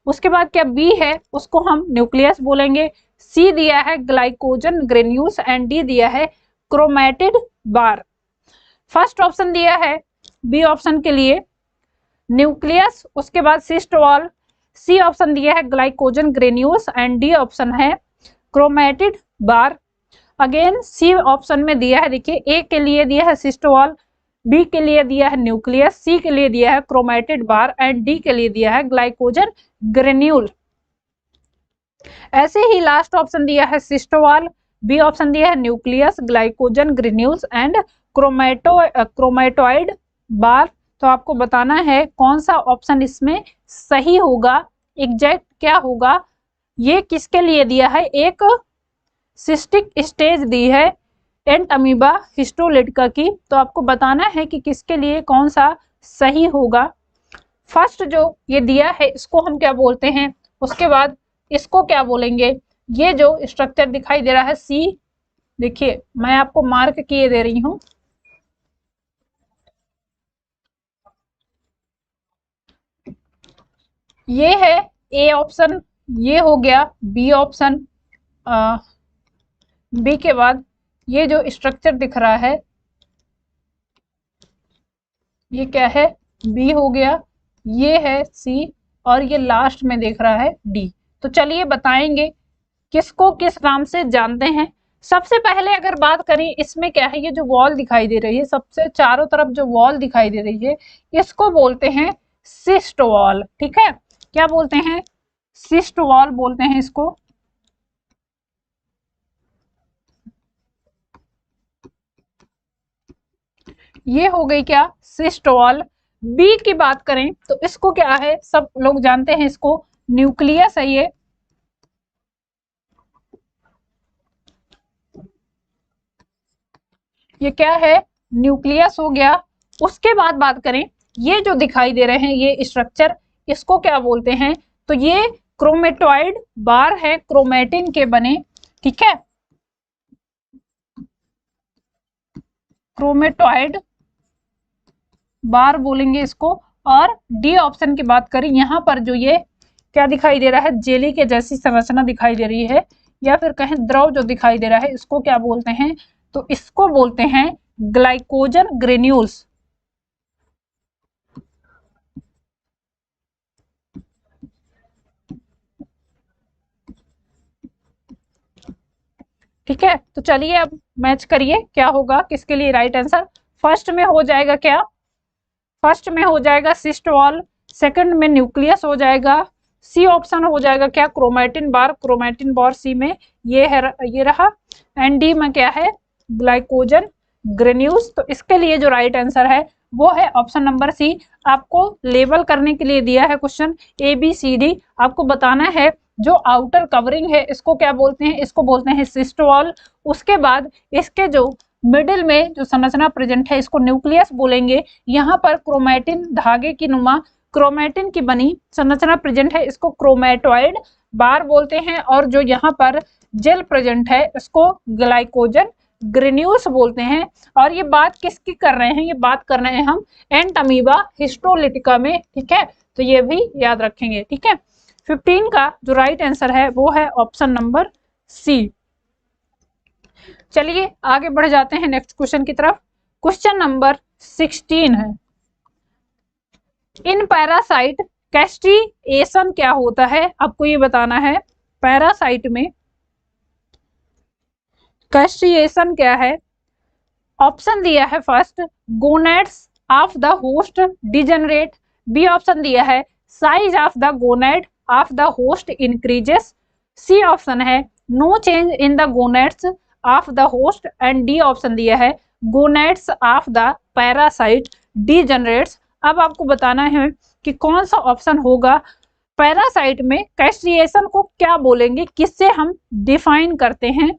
उसके बाद क्या बी है, उसको हम न्यूक्लियस बोलेंगे। सी दिया है ग्लाइकोजन ग्रेन्यूल्स, एंड डी दिया है क्रोमैटिड बार। फर्स्ट ऑप्शन दिया है बी ऑप्शन के लिए न्यूक्लियस, उसके बाद सिस्ट वॉल। सी ऑप्शन दिया है glycogen granules, and D option है क्रोमैटिड बार। अगेन सी ऑप्शन में दिया है, देखिए ए के लिए दिया है सिस्ट वॉल, बी के लिए दिया है न्यूक्लियस, सी के लिए दिया है क्रोमैटिड बार, एंड डी के लिए दिया है ग्लाइकोजन ग्रेन्यूल। ऐसे ही लास्ट ऑप्शन दिया है सिस्ट वॉल, बी ऑप्शन दिया है न्यूक्लियस, ग्लाइकोजन ग्रेन्यूल्स एंड क्रोमैटोइड बार। तो आपको बताना है कौन सा ऑप्शन इसमें सही होगा, एग्जैक्ट क्या होगा। ये किसके लिए दिया है? एक सिस्टिक स्टेज दी है, एंट अमीबा हिस्टोलिटिका की। तो आपको बताना है कि किसके लिए कौन सा सही होगा। फर्स्ट जो ये दिया है इसको हम क्या बोलते हैं, उसके बाद इसको क्या बोलेंगे। ये जो स्ट्रक्चर दिखाई दे रहा है सी, देखिए मैं आपको मार्क किए दे रही हूं, ये है ए ऑप्शन, ये हो गया बी ऑप्शन, बी के बाद ये जो स्ट्रक्चर दिख रहा है ये क्या है, बी हो गया, ये है सी, और ये लास्ट में देख रहा है डी। तो चलिए बताएंगे किसको किस नाम से जानते हैं। सबसे पहले अगर बात करें इसमें क्या है, ये जो वॉल दिखाई दे रही है सबसे चारों तरफ जो वॉल दिखाई दे रही है इसको बोलते हैं सिस्ट वॉल। ठीक है, क्या बोलते हैं, सिस्ट वॉल बोलते हैं इसको। ये हो गई क्या, सिस्ट वॉल। बी की बात करें तो इसको क्या है, सब लोग जानते हैं इसको, न्यूक्लियस है ये क्या है, न्यूक्लियस हो गया। उसके बाद बात करें ये जो दिखाई दे रहे हैं ये स्ट्रक्चर, इसको क्या बोलते हैं, तो ये क्रोमेटॉइड बार है, क्रोमेटिन के बने। ठीक है, क्रोमेटॉइड बार बोलेंगे इसको। और डी ऑप्शन की बात करें, यहाँ पर जो ये क्या दिखाई दे रहा है, जेली के जैसी संरचना दिखाई दे रही है, या फिर कहें द्रव जो दिखाई दे रहा है, इसको क्या बोलते हैं, तो इसको बोलते हैं ग्लाइकोजन ग्रेन्यूल्स। ठीक है, तो चलिए अब मैच करिए क्या होगा, किसके लिए राइट आंसर। फर्स्ट में हो जाएगा क्या, फर्स्ट में हो जाएगा सिस्ट वॉल, सेकंड में न्यूक्लियस हो जाएगा, सी ऑप्शन हो जाएगा क्या, क्रोमेटिन बार, क्रोमेटिन बार सी में ये है, ये रहा, एंड डी में क्या है, ग्लाइकोजन ग्रेन्यूल्स। तो इसके लिए जो राइट आंसर है वो है ऑप्शन नंबर सी। आपको लेबल करने के लिए दिया है question A B C D, आपको बताना है जो आउटर कवरिंग है इसको क्या बोलते हैं, इसको बोलते हैं सिस्ट वॉल। उसके बाद इसके जो मिडिल में जो संरचना प्रेजेंट है इसको न्यूक्लियस बोलेंगे। यहाँ पर क्रोमेटिन धागे की नुमा क्रोमेटिन की बनी संरचना प्रेजेंट है, इसको क्रोमेटॉइड बार बोलते हैं। और जो यहाँ पर जेल प्रेजेंट है इसको ग्लाइकोजन ग्रेन्यूल्स बोलते हैं। और ये बात किसकी कर रहे हैं, ये बात कर रहे हैं हम एंट अमीबा हिस्टोलिटिका में। ठीक है, तो ये भी याद रखेंगे। ठीक है, 15 का जो राइट आंसर है वो है ऑप्शन नंबर सी। चलिए आगे बढ़ जाते हैं नेक्स्ट क्वेश्चन की तरफ। क्वेश्चन नंबर 16 है, इन पैरासाइट कैस्ट्रिएशन क्या होता है, आपको ये बताना है। पैरासाइट में कैस्ट्रिएशन क्या है, ऑप्शन दिया है first gonads of the host degenerate, B option दिया है size of the gonad of the host increases, C option है no change in the gonads of the host, and D option दिया है gonads of the parasite degenerates. अब आपको बताना है कि कौन सा ऑप्शन होगा। पैरासाइट में कैस्ट्रिएशन को क्या बोलेंगे, किससे हम डिफाइन करते हैं।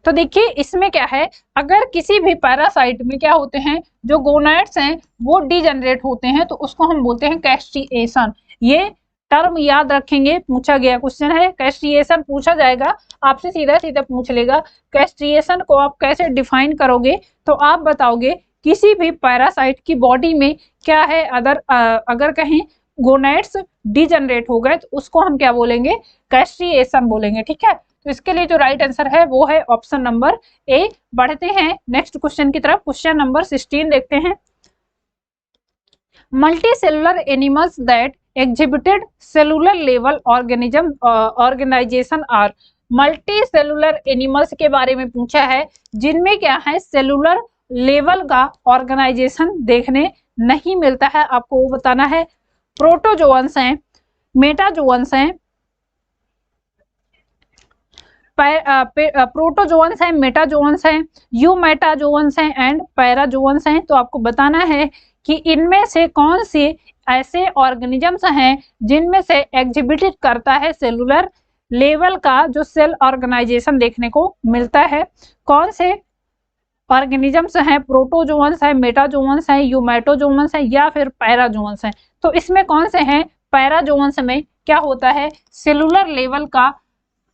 तो देखिए इसमें क्या है, अगर किसी भी पैरासाइट में क्या होते हैं, जो गोनाइड्स हैं वो डिजेनरेट होते हैं तो उसको हम बोलते हैं कैस्ट्रिएशन। ये टर्म याद रखेंगे, पूछा गया क्वेश्चन है, कैस्ट्रिएशन पूछा जाएगा आपसे, सीधा सीधा पूछ लेगा कैस्ट्रिएशन को आप कैसे डिफाइन करोगे, तो आप बताओगे किसी भी पैरासाइट की बॉडी में क्या है, अगर कहीं गोनाइड्स डिजेनरेट हो गए तो उसको हम क्या बोलेंगे, कैस्ट्रिएशन बोलेंगे। ठीक है, तो इसके लिए जो राइट आंसर है वो है ऑप्शन नंबर ए। बढ़ते हैं नेक्स्ट क्वेश्चन की तरफ। क्वेश्चन नंबर 16 देखते हैं, multi cellular animals that exhibited cellular level organisation are. Multi cellular animals के बारे में पूछा है जिनमें क्या है, सेलुलर लेवल का ऑर्गेनाइजेशन देखने नहीं मिलता है। आपको वो बताना है, प्रोटोजोअन्स हैं, मेटाजोअन्स हैं, प्रोटोजोअन्स हैं, मेटाजोअन्स हैं, यूमेटाजोअन्स हैं एंड पैराजोअन्स हैं। तो आपको बताना है कि इनमें से कौन से ऐसे ऑर्गेनिजम्स हैं जिनमें से एग्जिबिट करता है सेलुलर लेवल का जो सेल ऑर्गेनाइजेशन देखने को मिलता है। कौन से ऑर्गेनिजम्स हैं, प्रोटोजोअन्स हैं, मेटाजोअन्स हैं, यूमेटोजोअन्स हैं या फिर पैराजोअन्स हैं। तो इसमें कौन से हैं, पैराजोअन्स में क्या होता है, सेलुलर लेवल का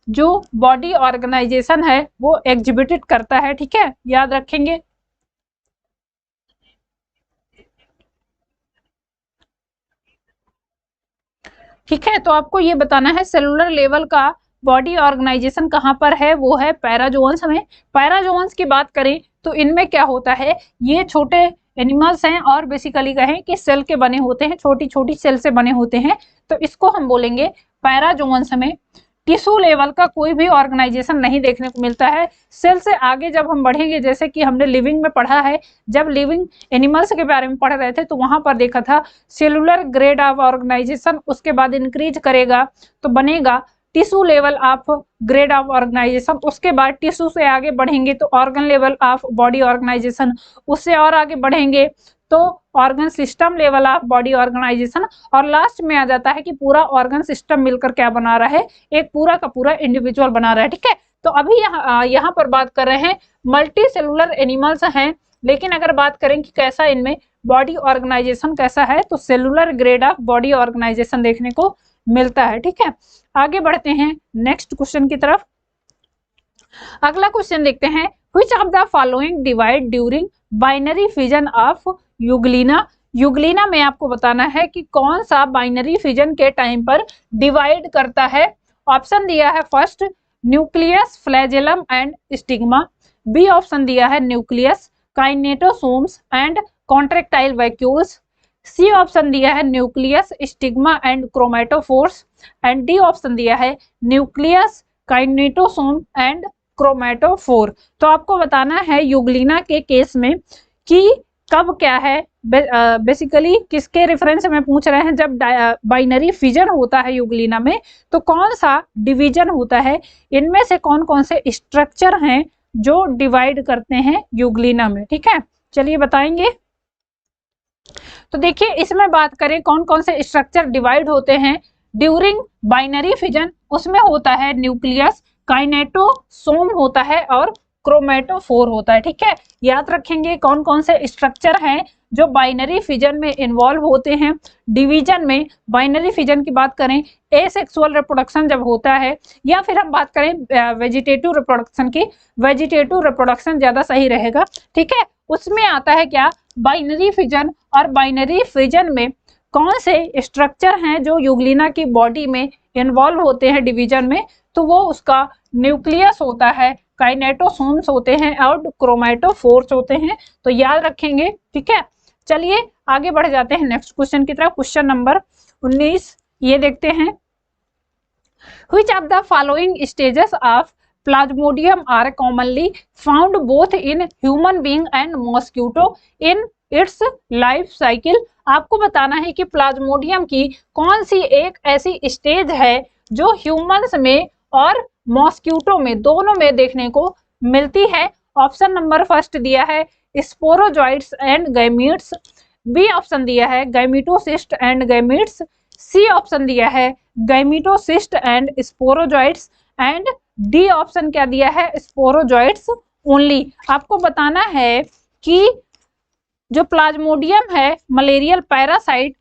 जो बॉडी ऑर्गेनाइजेशन है वो एग्जिबिटेड करता है। ठीक है, याद रखेंगे। ठीक है, तो आपको ये बताना है सेलुलर लेवल का बॉडी ऑर्गेनाइजेशन कहाँ पर है, वो है पैराजोअन्स में। पैराजोअन्स की बात करें तो इनमें क्या होता है, ये छोटे एनिमल्स हैं और बेसिकली कहें कि सेल के बने होते हैं, छोटी छोटी सेल से बने होते हैं, तो इसको हम बोलेंगे पैराजोअन्स में। टिश्यू लेवल का कोई भी ऑर्गेनाइजेशन नहीं देखने को मिलता है। सेल से आगे जब हम बढ़ेंगे, जैसे कि हमने लिविंग में पढ़ा है, जब लिविंग एनिमल्स के बारे में पढ़ रहे थे तो वहां पर देखा था सेलुलर ग्रेड ऑफ ऑर्गेनाइजेशन, उसके बाद इंक्रीज करेगा तो बनेगा tissue level of grade of organisation, उसके बाद टिश्यू से आगे बढ़ेंगे तो organ level of body organisation, उससे और आगे बढ़ेंगे तो organ system level of body organisation, और लास्ट में आ जाता है कि पूरा ऑर्गन सिस्टम मिलकर क्या बना रहा है, एक पूरा का पूरा इंडिविजुअल बना रहा है। ठीक है, तो अभी यहाँ पर बात कर रहे हैं मल्टी सेलुलर एनिमल्स हैं, लेकिन अगर बात करें कि कैसा इनमें बॉडी ऑर्गेनाइजेशन कैसा है, तो cellular grade of body organisation देखने को मिलता है। ठीक है, आगे बढ़ते हैं नेक्स्ट क्वेश्चन की तरफ। अगला क्वेश्चन देखते हैं, which of the following divide during binary fission of Euglena. Euglena में आपको बताना है कि कौन सा बाइनरी फिजन के टाइम पर डिवाइड करता है। ऑप्शन दिया है first nucleus, flagellum and stigma. B option दिया है nucleus, kinetosomes and contractile vacuoles. C option दिया है nucleus, stigma and chromatophores. And D option दिया है न्यूक्लियस, काइनेटोसोम एंड क्रोमेटोफोर। तो आपको बताना है यूग्लिना के केस में कि कब क्या है, बेसिकली किसके रेफरेंस में पूछ रहे हैं, जब बाइनरी फिजन होता है यूग्लिना में तो कौन सा डिवीजन होता है, इनमें से कौन कौन से स्ट्रक्चर हैं जो डिवाइड करते हैं यूग्लिना में। ठीक है, चलिए बताएंगे। तो देखिए इसमें बात करें कौन कौन से स्ट्रक्चर डिवाइड होते हैं ड्यूरिंग बाइनरी फिजन, उसमें होता है न्यूक्लियस, काइनेटोसोम होता है और क्रोमेटोफोर होता है। ठीक है, याद रखेंगे कौन कौन से स्ट्रक्चर हैं जो बाइनरी फिजन में इन्वॉल्व होते हैं। डिवीजन में बाइनरी फिजन की बात करें, एसेक्सुअल रिप्रोडक्शन जब होता है, या फिर हम बात करें वेजिटेटिव रिप्रोडक्शन की, वेजिटेटिव रिप्रोडक्शन ज्यादा सही रहेगा। ठीक है, उसमें आता है क्या, बाइनरी फिजन। और बाइनरी फिजन में कौन से स्ट्रक्चर हैं जो यूग्लिना की बॉडी में इन्वॉल्व होते हैं डिवीजन में, तो वो उसका न्यूक्लियस होता है, काइनेटोसोम्स होते हैं और क्रोमेटोफोर्स होते हैं। तो याद रखेंगे। ठीक है, चलिए आगे बढ़ जाते हैं नेक्स्ट क्वेश्चन की तरफ। क्वेश्चन नंबर 19 ये देखते हैं, which of the following stages of Plasmodium are commonly found both in human being and mosquito in its life cycle. आपको बताना है कि प्लाज्मोडियम की कौन सी एक ऐसी स्टेज है जो ह्यूमंस में और मॉस्किटो में दोनों में देखने को मिलती है। ऑप्शन नंबर फर्स्ट दिया है sporozoites and gametes. B option दिया है गैमीटोसिस्ट एंड गैमीट्स। सी ऑप्शन दिया है गैमीटोसिस्ट and sporozoites. And D option क्या दिया है, स्पोरोजॉइट्स ओनली। आपको बताना है कि जो प्लाज्मोडियम है मलेरियल पैरासाइट,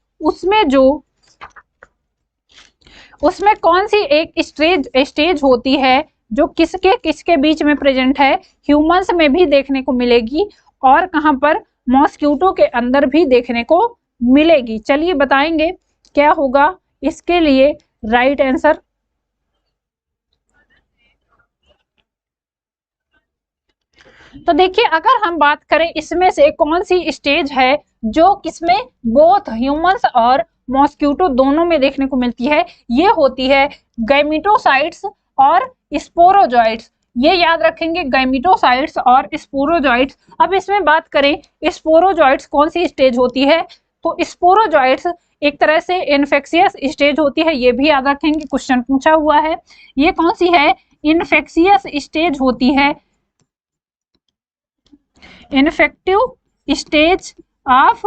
उसमें कौन सी एक स्टेज होती है जो किसके किसके बीच में प्रेजेंट है, ह्यूमंस में भी देखने को मिलेगी और कहां पर, मॉस्किटो के अंदर भी देखने को मिलेगी। चलिए बताएंगे क्या होगा इसके लिए राइट आंसर। तो देखिए अगर हम बात करें इसमें से कौन सी स्टेज है जो किसमें बोथ ह्यूमंस और मॉस्किटो दोनों में देखने को मिलती है, ये होती है गैमीटोसाइट्स और स्पोरोजॉइट्स। ये याद रखेंगे, गैमीटोसाइट्स और स्पोरोजॉइट्स। अब इसमें बात करें स्पोरोजॉइट्स कौन सी स्टेज होती है, तो स्पोरोजॉइट्स एक तरह से इन्फेक्शियस स्टेज होती है, ये भी याद रखेंगे, क्वेश्चन पूछा हुआ है। ये कौन सी है, इन्फेक्शियस स्टेज होती है, इन्फेक्टिव स्टेज ऑफ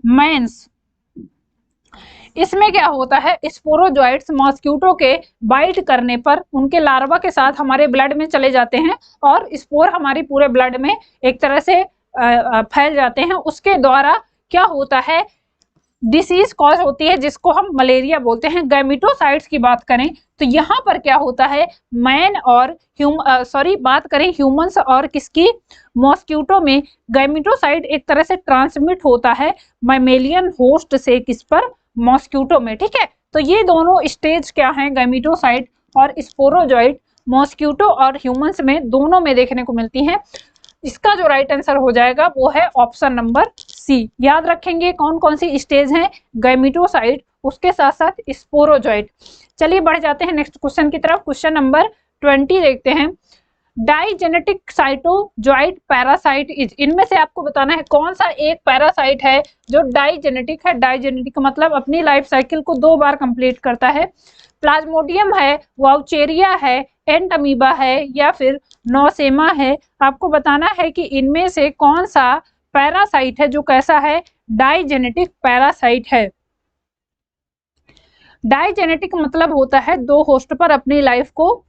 मेंस। इसमें क्या होता है, स्पोरोजोइट्स मॉस्किटो के बाइट करने पर उनके लार्वा के साथ हमारे ब्लड में चले जाते हैं और स्पोर हमारी पूरे ब्लड में एक तरह से फैल जाते हैं। उसके द्वारा क्या होता है, डिसीज कॉज होती है जिसको हम मलेरिया बोलते हैं। गैमिटोसाइट्स की बात करें तो यहाँ पर क्या होता है, मैन और बात करें ह्यूमंस और किसकी, मॉस्किटो में गैमिटोसाइट एक तरह से ट्रांसमिट होता है मैमेलियन होस्ट से, किस पर, मॉस्किटो में। ठीक है, तो ये दोनों स्टेज क्या हैं, गैमिटोसाइट और स्पोरोजोइट, मॉस्किटो और ह्यूमंस में दोनों में देखने को मिलती हैं। इसका जो राइट आंसर हो जाएगा वो है ऑप्शन नंबर सी। याद रखेंगे कौन कौन सी स्टेज हैं, गैमिटोसाइट, उसके साथ साथ स्पोरोजोइट। चलिए बढ़ जाते हैं नेक्स्ट क्वेश्चन की तरफ। क्वेश्चन नंबर 20 देखते हैं। डाइजेनेटिक साइटोजोइट पैरासाइट इज, इनमें से आपको बताना है कौन सा एक पैरासाइट है जो डाइजेनेटिक है। डाइजेनेटिक मतलब अपनी लाइफ साइकिल को 2 बार कंप्लीट करता है। प्लाज्मोडियम है, वाउचेरिया है, एंटमीबा है या फिर नोसेमा है। आपको बताना है कि इनमें से कौन सा पैरासाइट है जो कैसा है, डाइजेनेटिक पैरासाइट है। डाइजेनेटिक मतलब होता है 2 होस्ट पर अपनी लाइफ को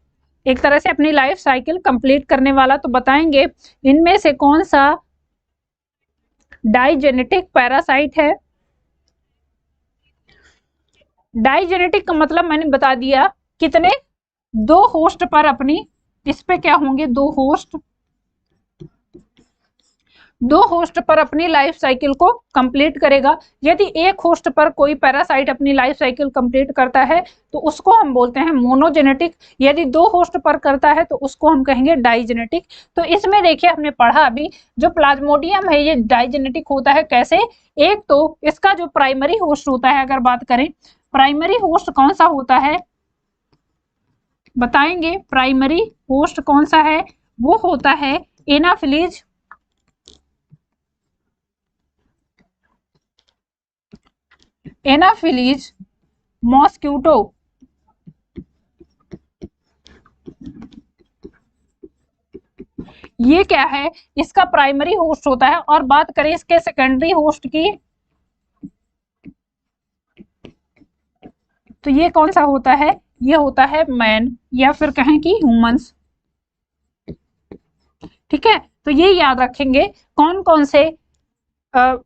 एक तरह से अपनी लाइफ साइकिल कंप्लीट करने वाला। तो बताएंगे इनमें से कौन सा डाइजेनेटिक पैरासाइट है। डाइजेनेटिक का मतलब मैंने बता दिया, कितने, 2 होस्ट पर अपनी, इस पे क्या होंगे, 2 होस्ट पर अपनी लाइफ साइकिल को कंप्लीट करेगा। यदि एक होस्ट पर कोई पैरासाइट अपनी लाइफ साइकिल कंप्लीट करता है तो उसको हम बोलते हैं मोनोजेनेटिक। यदि 2 होस्ट पर करता है तो उसको हम कहेंगे डाइजेनेटिक। तो इसमें देखिए हमने पढ़ा अभी, जो प्लाज्मोडियम है ये डाइजेनेटिक होता है। कैसे, एक तो इसका जो प्राइमरी होस्ट होता है, अगर बात करें प्राइमरी होस्ट कौन सा होता है, बताएंगे प्राइमरी होस्ट कौन सा है, वो होता है एनाफिलीज, एनाफिलीज मॉस्किटो। ये क्या है, इसका प्राइमरी होस्ट होता है। और बात करें इसके सेकेंडरी होस्ट की तो ये कौन सा होता है, ये होता है मैन या फिर कहें कि ह्यूमंस। ठीक है, तो ये याद रखेंगे कौन कौन से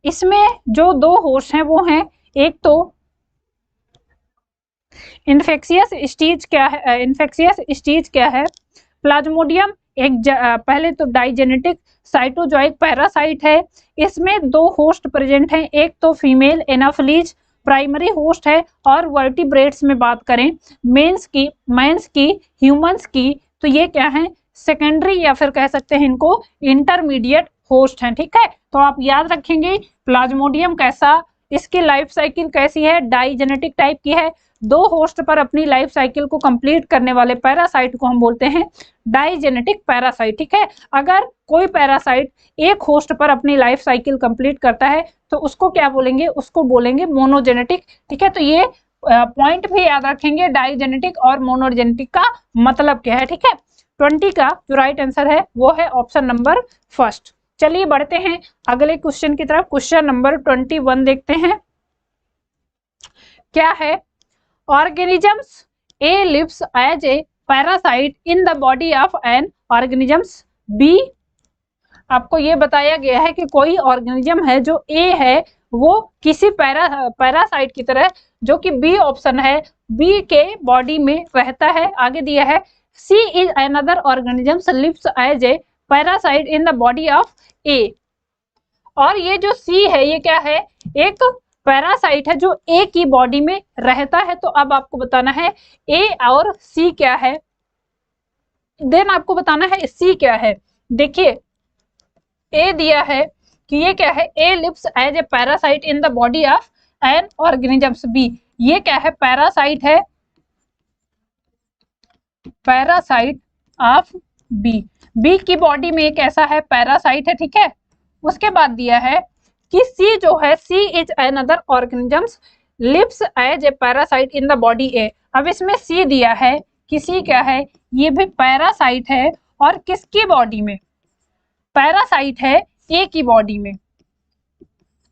इसमें जो 2 होस्ट हैं वो हैं, एक तो इन्फेक्शियस स्टेज क्या है, इन्फेक्शियस स्टेज क्या है, प्लाज्मोडियम एक पहले तो डाइजेनेटिक साइटोजोइक पैरासाइट है। इसमें 2 होस्ट प्रेजेंट हैं, एक तो फीमेल एनाफिलीज प्राइमरी होस्ट है, और वर्टिब्रेट्स में बात करें मेंस की, ह्यूमंस की, तो ये क्या है, सेकेंडरी या फिर कह सकते हैं इनको इंटरमीडिएट होस्ट हैं। ठीक है, तो आप याद रखेंगे प्लाज्मोडियम कैसा, इसकी लाइफ साइकिल कैसी है, डाइजेनेटिक टाइप की है। 2 होस्ट पर अपनी लाइफ साइकिल को कंप्लीट करने वाले पैरासाइट को हम बोलते हैं डाइजेनेटिक पैरासाइट। ठीक है, अगर कोई पैरासाइट एक होस्ट पर अपनी लाइफ साइकिल कंप्लीट करता है तो उसको क्या बोलेंगे, उसको बोलेंगे मोनोजेनेटिक। ठीक है, तो ये पॉइंट भी याद रखेंगे, डाइजेनेटिक और मोनोजेनेटिक का मतलब क्या है। ठीक है, 20 का जो राइट आंसर है वो है ऑप्शन नंबर फर्स्ट। चलिए बढ़ते हैं अगले क्वेश्चन की तरफ। क्वेश्चन नंबर 21 देखते हैं, क्या है, organisms A lives as a parasite in the body of an organisms B। आपको ये बताया गया है कि कोई ऑर्गेनिज्म है जो A है वो किसी पैरासाइट की तरह, जो कि B ऑप्शन है, B के बॉडी में रहता है। आगे दिया है C is another organism lives as a parasite in the body of A। और ये जो C है ये क्या है, एक पैरासाइट है जो ए की बॉडी में रहता है। तो अब आपको बताना है ए और सी क्या है, देन आपको बताना है सी क्या है। देखिए ए दिया है कि ये क्या है, A lives as a parasite in the body of an organisms B. ये क्या है, पैरासाइट है, पैरासाइट ऑफ बी, बी की बॉडी में एक ऐसा है पैरासाइट है। ठीक है, उसके बाद दिया है कि सी जो है, C is another organisms lives as a parasite in the body A. अब इसमें सी दिया है कि सी क्या है, ये भी पैरासाइट है, और किसकी बॉडी में, पैरासाइट है ए की बॉडी में।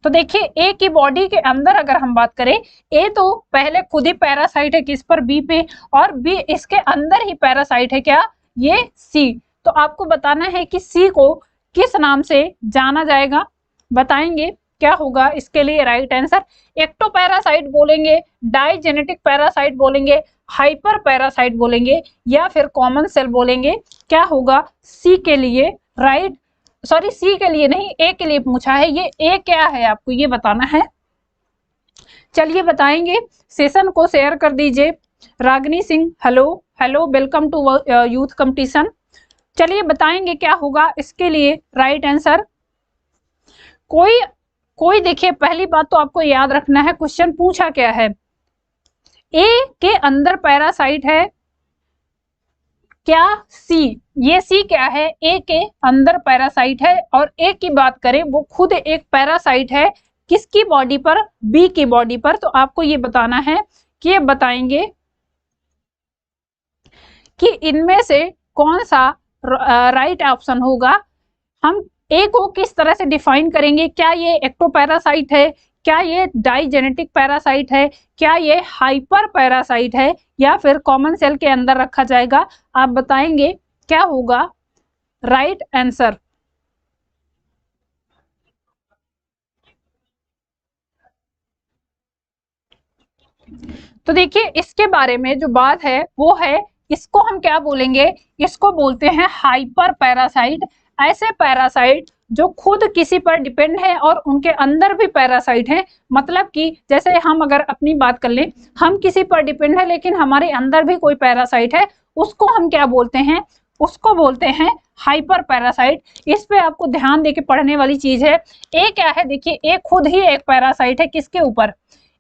तो देखिए ए की बॉडी के अंदर अगर हम बात करें, ए तो पहले खुद ही पैरासाइट है किस पर, बी पे, और बी इसके अंदर ही पैरासाइट है क्या, ये सी। तो आपको बताना है कि सी को किस नाम से जाना जाएगा, बताएंगे क्या होगा इसके लिए राइट आंसर। एक्टोपैरासाइट बोलेंगे, डाइजेनेटिक पैरासाइट बोलेंगे, हाइपर पैरासाइट बोलेंगे, या फिर कॉमन सेल बोलेंगे, क्या होगा सी के लिए राइट, सॉरी सी के लिए नहीं, ए के लिए पूछा है, ये ए क्या है आपको ये बताना है। चलिए बताएंगे, सेशन को शेयर कर दीजिए। Ragini Singh hello hello, welcome to youth competition. चलिए बताएंगे क्या होगा इसके लिए राइट आंसर। कोई देखिए, पहली बात तो आपको याद रखना है, क्वेश्चन पूछा क्या है, ए के अंदर पैरासाइट है क्या, सी, ये सी क्या है, ए के अंदर पैरासाइट है, और ए की बात करें वो खुद एक पैरासाइट है किसकी बॉडी पर, बी की बॉडी पर। तो आपको ये बताना है कि ये बताएंगे कि इनमें से कौन सा राइट ऑप्शन होगा। हम ए को किस तरह से डिफाइन करेंगे, क्या ये एक्टोपैरासाइट है, क्या ये डाइजेनेटिक पैरासाइट है, क्या ये हाइपर पैरासाइट है, या फिर कॉमन सेल के अंदर रखा जाएगा, आप बताएंगे क्या होगा राइट आंसर। तो देखिए इसके बारे में जो बात है वो है, इसको हम क्या बोलेंगे, इसको बोलते हैं हाइपर पैरासाइट। ऐसे पैरासाइट जो खुद किसी पर डिपेंड है और उनके अंदर भी पैरासाइट है, मतलब कि जैसे हम अगर अपनी बात कर लें, हम किसी पर डिपेंड है लेकिन हमारे अंदर भी कोई पैरासाइट है, उसको हम क्या बोलते हैं, उसको बोलते हैं हाइपर पैरासाइट। इस पे आपको ध्यान देके पढ़ने वाली चीज है। ए क्या है, देखिए ए खुद ही एक पैरासाइट है किसके ऊपर,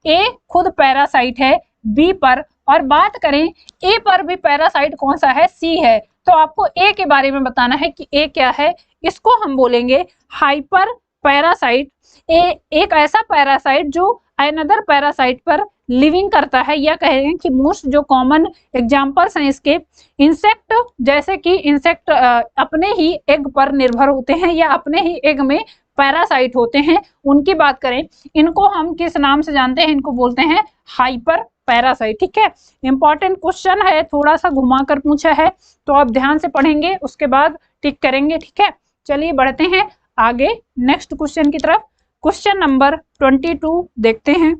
ए खुद पैरासाइट है बी पर, और बात करें ए पर भी पैरासाइट कौन सा है, सी है। तो आपको ए के बारे में बताना है कि ए क्या है, इसको हम बोलेंगे हाइपर पैरासाइट। ए एक ऐसा पैरासाइट जो अनदर पैरासाइट पर लिविंग करता है, या कहें कि मोस्ट जो कॉमन एग्जांपल्स हैं इसके, इंसेक्ट, जैसे कि इंसेक्ट अपने ही एग पर निर्भर होते हैं या अपने ही एग में पैरासाइट होते हैं, उनकी बात करें, इनको हम किस नाम से जानते हैं, इनको बोलते हैं हाइपर पैरासाइट। ठीक है, इंपॉर्टेंट क्वेश्चन है, थोड़ा सा घुमा कर पूछा है, तो आप ध्यान से पढ़ेंगे उसके बाद टिक करेंगे। ठीक है, चलिए बढ़ते हैं आगे नेक्स्ट क्वेश्चन की तरफ। क्वेश्चन नंबर 22 देखते हैं।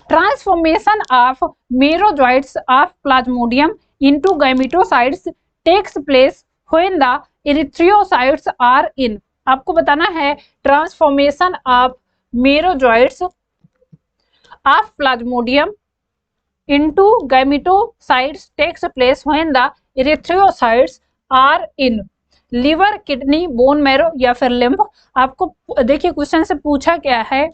Transformation of merozoites of Plasmodium into gametocytes takes place when the erythrocytes are in. आपको बताना है transformation of merozoites of Plasmodium into gametocytes takes place when the erythrocytes are in liver, kidney, bone marrow या फिर lymph। आपको देखिए question से पूछा क्या है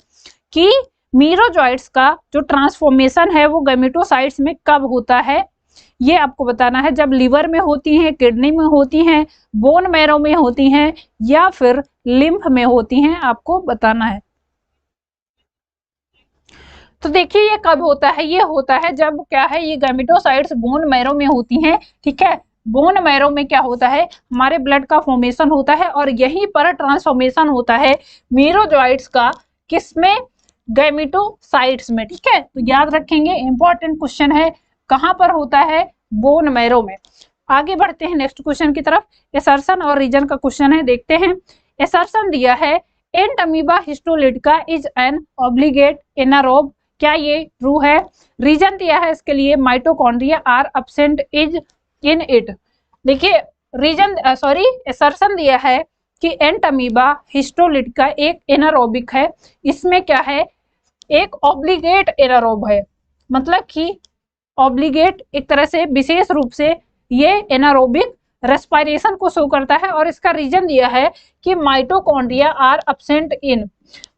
कि मीरोजॉइट्स का जो ट्रांसफॉर्मेशन है वो गैमेटोसाइट्स में कब होता है, ये आपको बताना है। जब लिवर में होती हैं, किडनी में होती हैं, बोन मैरो में होती हैं, या फिर लिम्फ में होती हैं, आपको बताना है। तो देखिए ये कब होता है, ये होता है जब क्या है, ये गैमेटोसाइट्स बोन मैरो में होती हैं। ठीक है, बोन मैरो में क्या होता है, हमारे ब्लड का फॉर्मेशन होता है, और यहीं पर ट्रांसफॉर्मेशन होता है मेरोजॉइट्स का, किसमें, गैमेटोसाइट्स में। ठीक है, तो याद रखेंगे, इंपॉर्टेंट क्वेश्चन है, कहां पर होता है, बोन मैरो में। आगे बढ़ते हैं नेक्स्ट क्वेश्चन की तरफ। एसर्शन और रीजन का क्वेश्चन है, देखते हैं। एसर्शन दिया है Entamoeba histolytica is an obligate anaerobe, क्या ये ट्रू है। रीजन दिया है इसके लिए mitochondria are absent is in it. देखिए रीजन सॉरी एसर्शन दिया है कि एंट अमीबा हिस्टोलिटिका एक एनारोबिक है, इसमें क्या है, एक ऑब्लिगेट एनारोब है, मतलब कि ऑब्लिगेट एक तरह से विशेष रूप से ये एनारोबिक रेस्पिरेशन को शो करता है, और इसका रीजन दिया है कि mitochondria are absent in,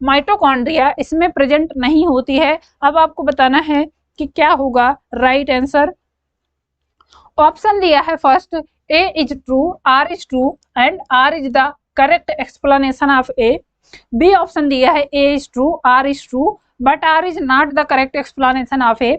mitochondria इसमें प्रेजेंट नहीं होती है। अब आपको बताना है कि क्या होगा राइट आंसर। ऑप्शन दिया है first, A is true, R is true and R is the correct explanation of A. B option दिया है A is true, R is true but R is not the correct explanation of A.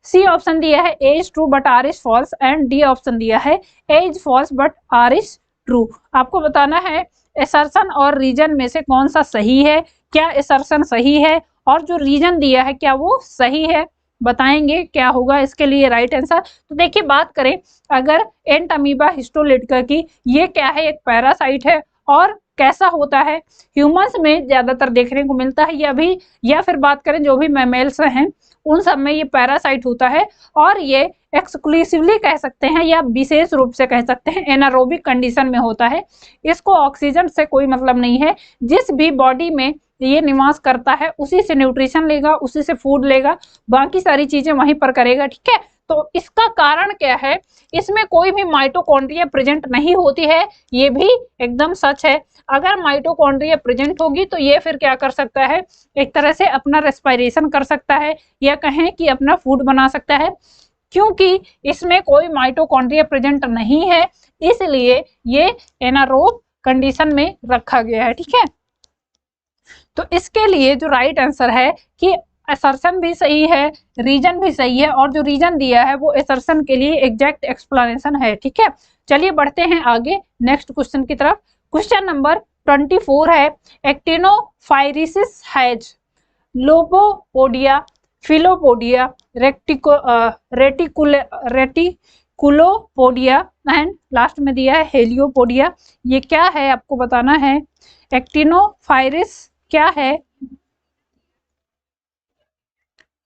C option दिया है A is true but R is false, and D option दिया है A is false but R is true. आपको बताना है assertion और reason में से कौन सा सही है? क्या एसर्शन सही है और जो रीजन दिया है क्या वो सही है? बताएंगे क्या होगा इसके लिए राइट आंसर। तो देखिए बात करें अगर एंट अमीबा हिस्टोलिटिका की, ये क्या है? एक पैरासाइट है और कैसा होता है? ह्यूमंस में ज्यादातर देखने को मिलता है, या फिर बात करें जो भी मैमल्स हैं उन सब में ये पैरासाइट होता है और ये एक्सक्लूसिवली कह सकते हैं या विशेष रूप से कह सकते हैं एनारोबिक कंडीशन में होता है। इसको ऑक्सीजन से कोई मतलब नहीं है। जिस भी बॉडी में ये निवास करता है उसी से न्यूट्रिशन लेगा, उसी से फूड लेगा, बाकी सारी चीजें वहीं पर करेगा। ठीक है, तो इसका कारण क्या है? इसमें कोई भी माइटोकॉन्ड्रिया प्रेजेंट नहीं होती है, ये भी एकदम सच है। अगर माइटोकॉन्ड्रिया प्रेजेंट होगी तो ये फिर क्या कर सकता है? एक तरह से अपना रेस्पिरेशन कर सकता है या कहें कि अपना फूड बना सकता है। क्योंकि इसमें कोई माइटोकॉन्ड्रिया प्रेजेंट नहीं है इसलिए ये एनारोब कंडीशन में रखा गया है। ठीक है, तो इसके लिए जो राइट आंसर है कि असर्शन भी सही है, रीजन भी सही है और जो रीजन दिया है वो असर्शन के लिए एग्जैक्ट एक्सप्लेनेशन है। ठीक है, चलिए बढ़ते हैं आगे नेक्स्ट क्वेश्चन की तरफ। क्वेश्चन नंबर 24 है, एक्टिनोफाइरिसिस has lobopodia, filopodia, रेटिकुलोपोडिया and last में दिया है हेलियोपोडिया। ये क्या है आपको बताना है। एक्टिनोफाइरिस क्या है?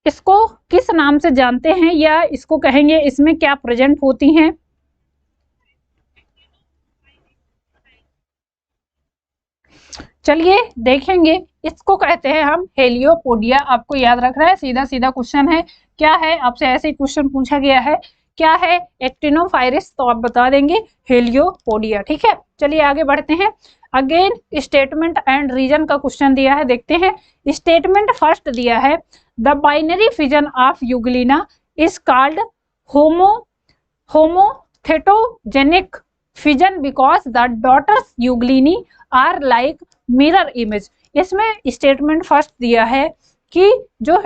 इसको किस नाम से जानते हैं या इसको कहेंगे इसमें क्या प्रेजेंट होती हैं? चलिए देखेंगे, इसको कहते हैं हम हेलियोपोडिया। आपको याद रखना है, सीधा सीधा क्वेश्चन है। क्या है आपसे ऐसे ही क्वेश्चन पूछा गया है, क्या है एक्टिनोफाइरिस, तो आप बता देंगे हेलियोपोडिया। ठीक है, चलिए आगे बढ़ते हैं। अगेन स्टेटमेंट एंड रीजन का क्वेश्चन दिया है, देखते हैं। स्टेटमेंट फर्स्ट दिया है, the binary fission of Euglena is called homothetogenic fission because the daughters euglenae are like mirror image. इसमें स्टेटमेंट फर्स्ट दिया है कि जो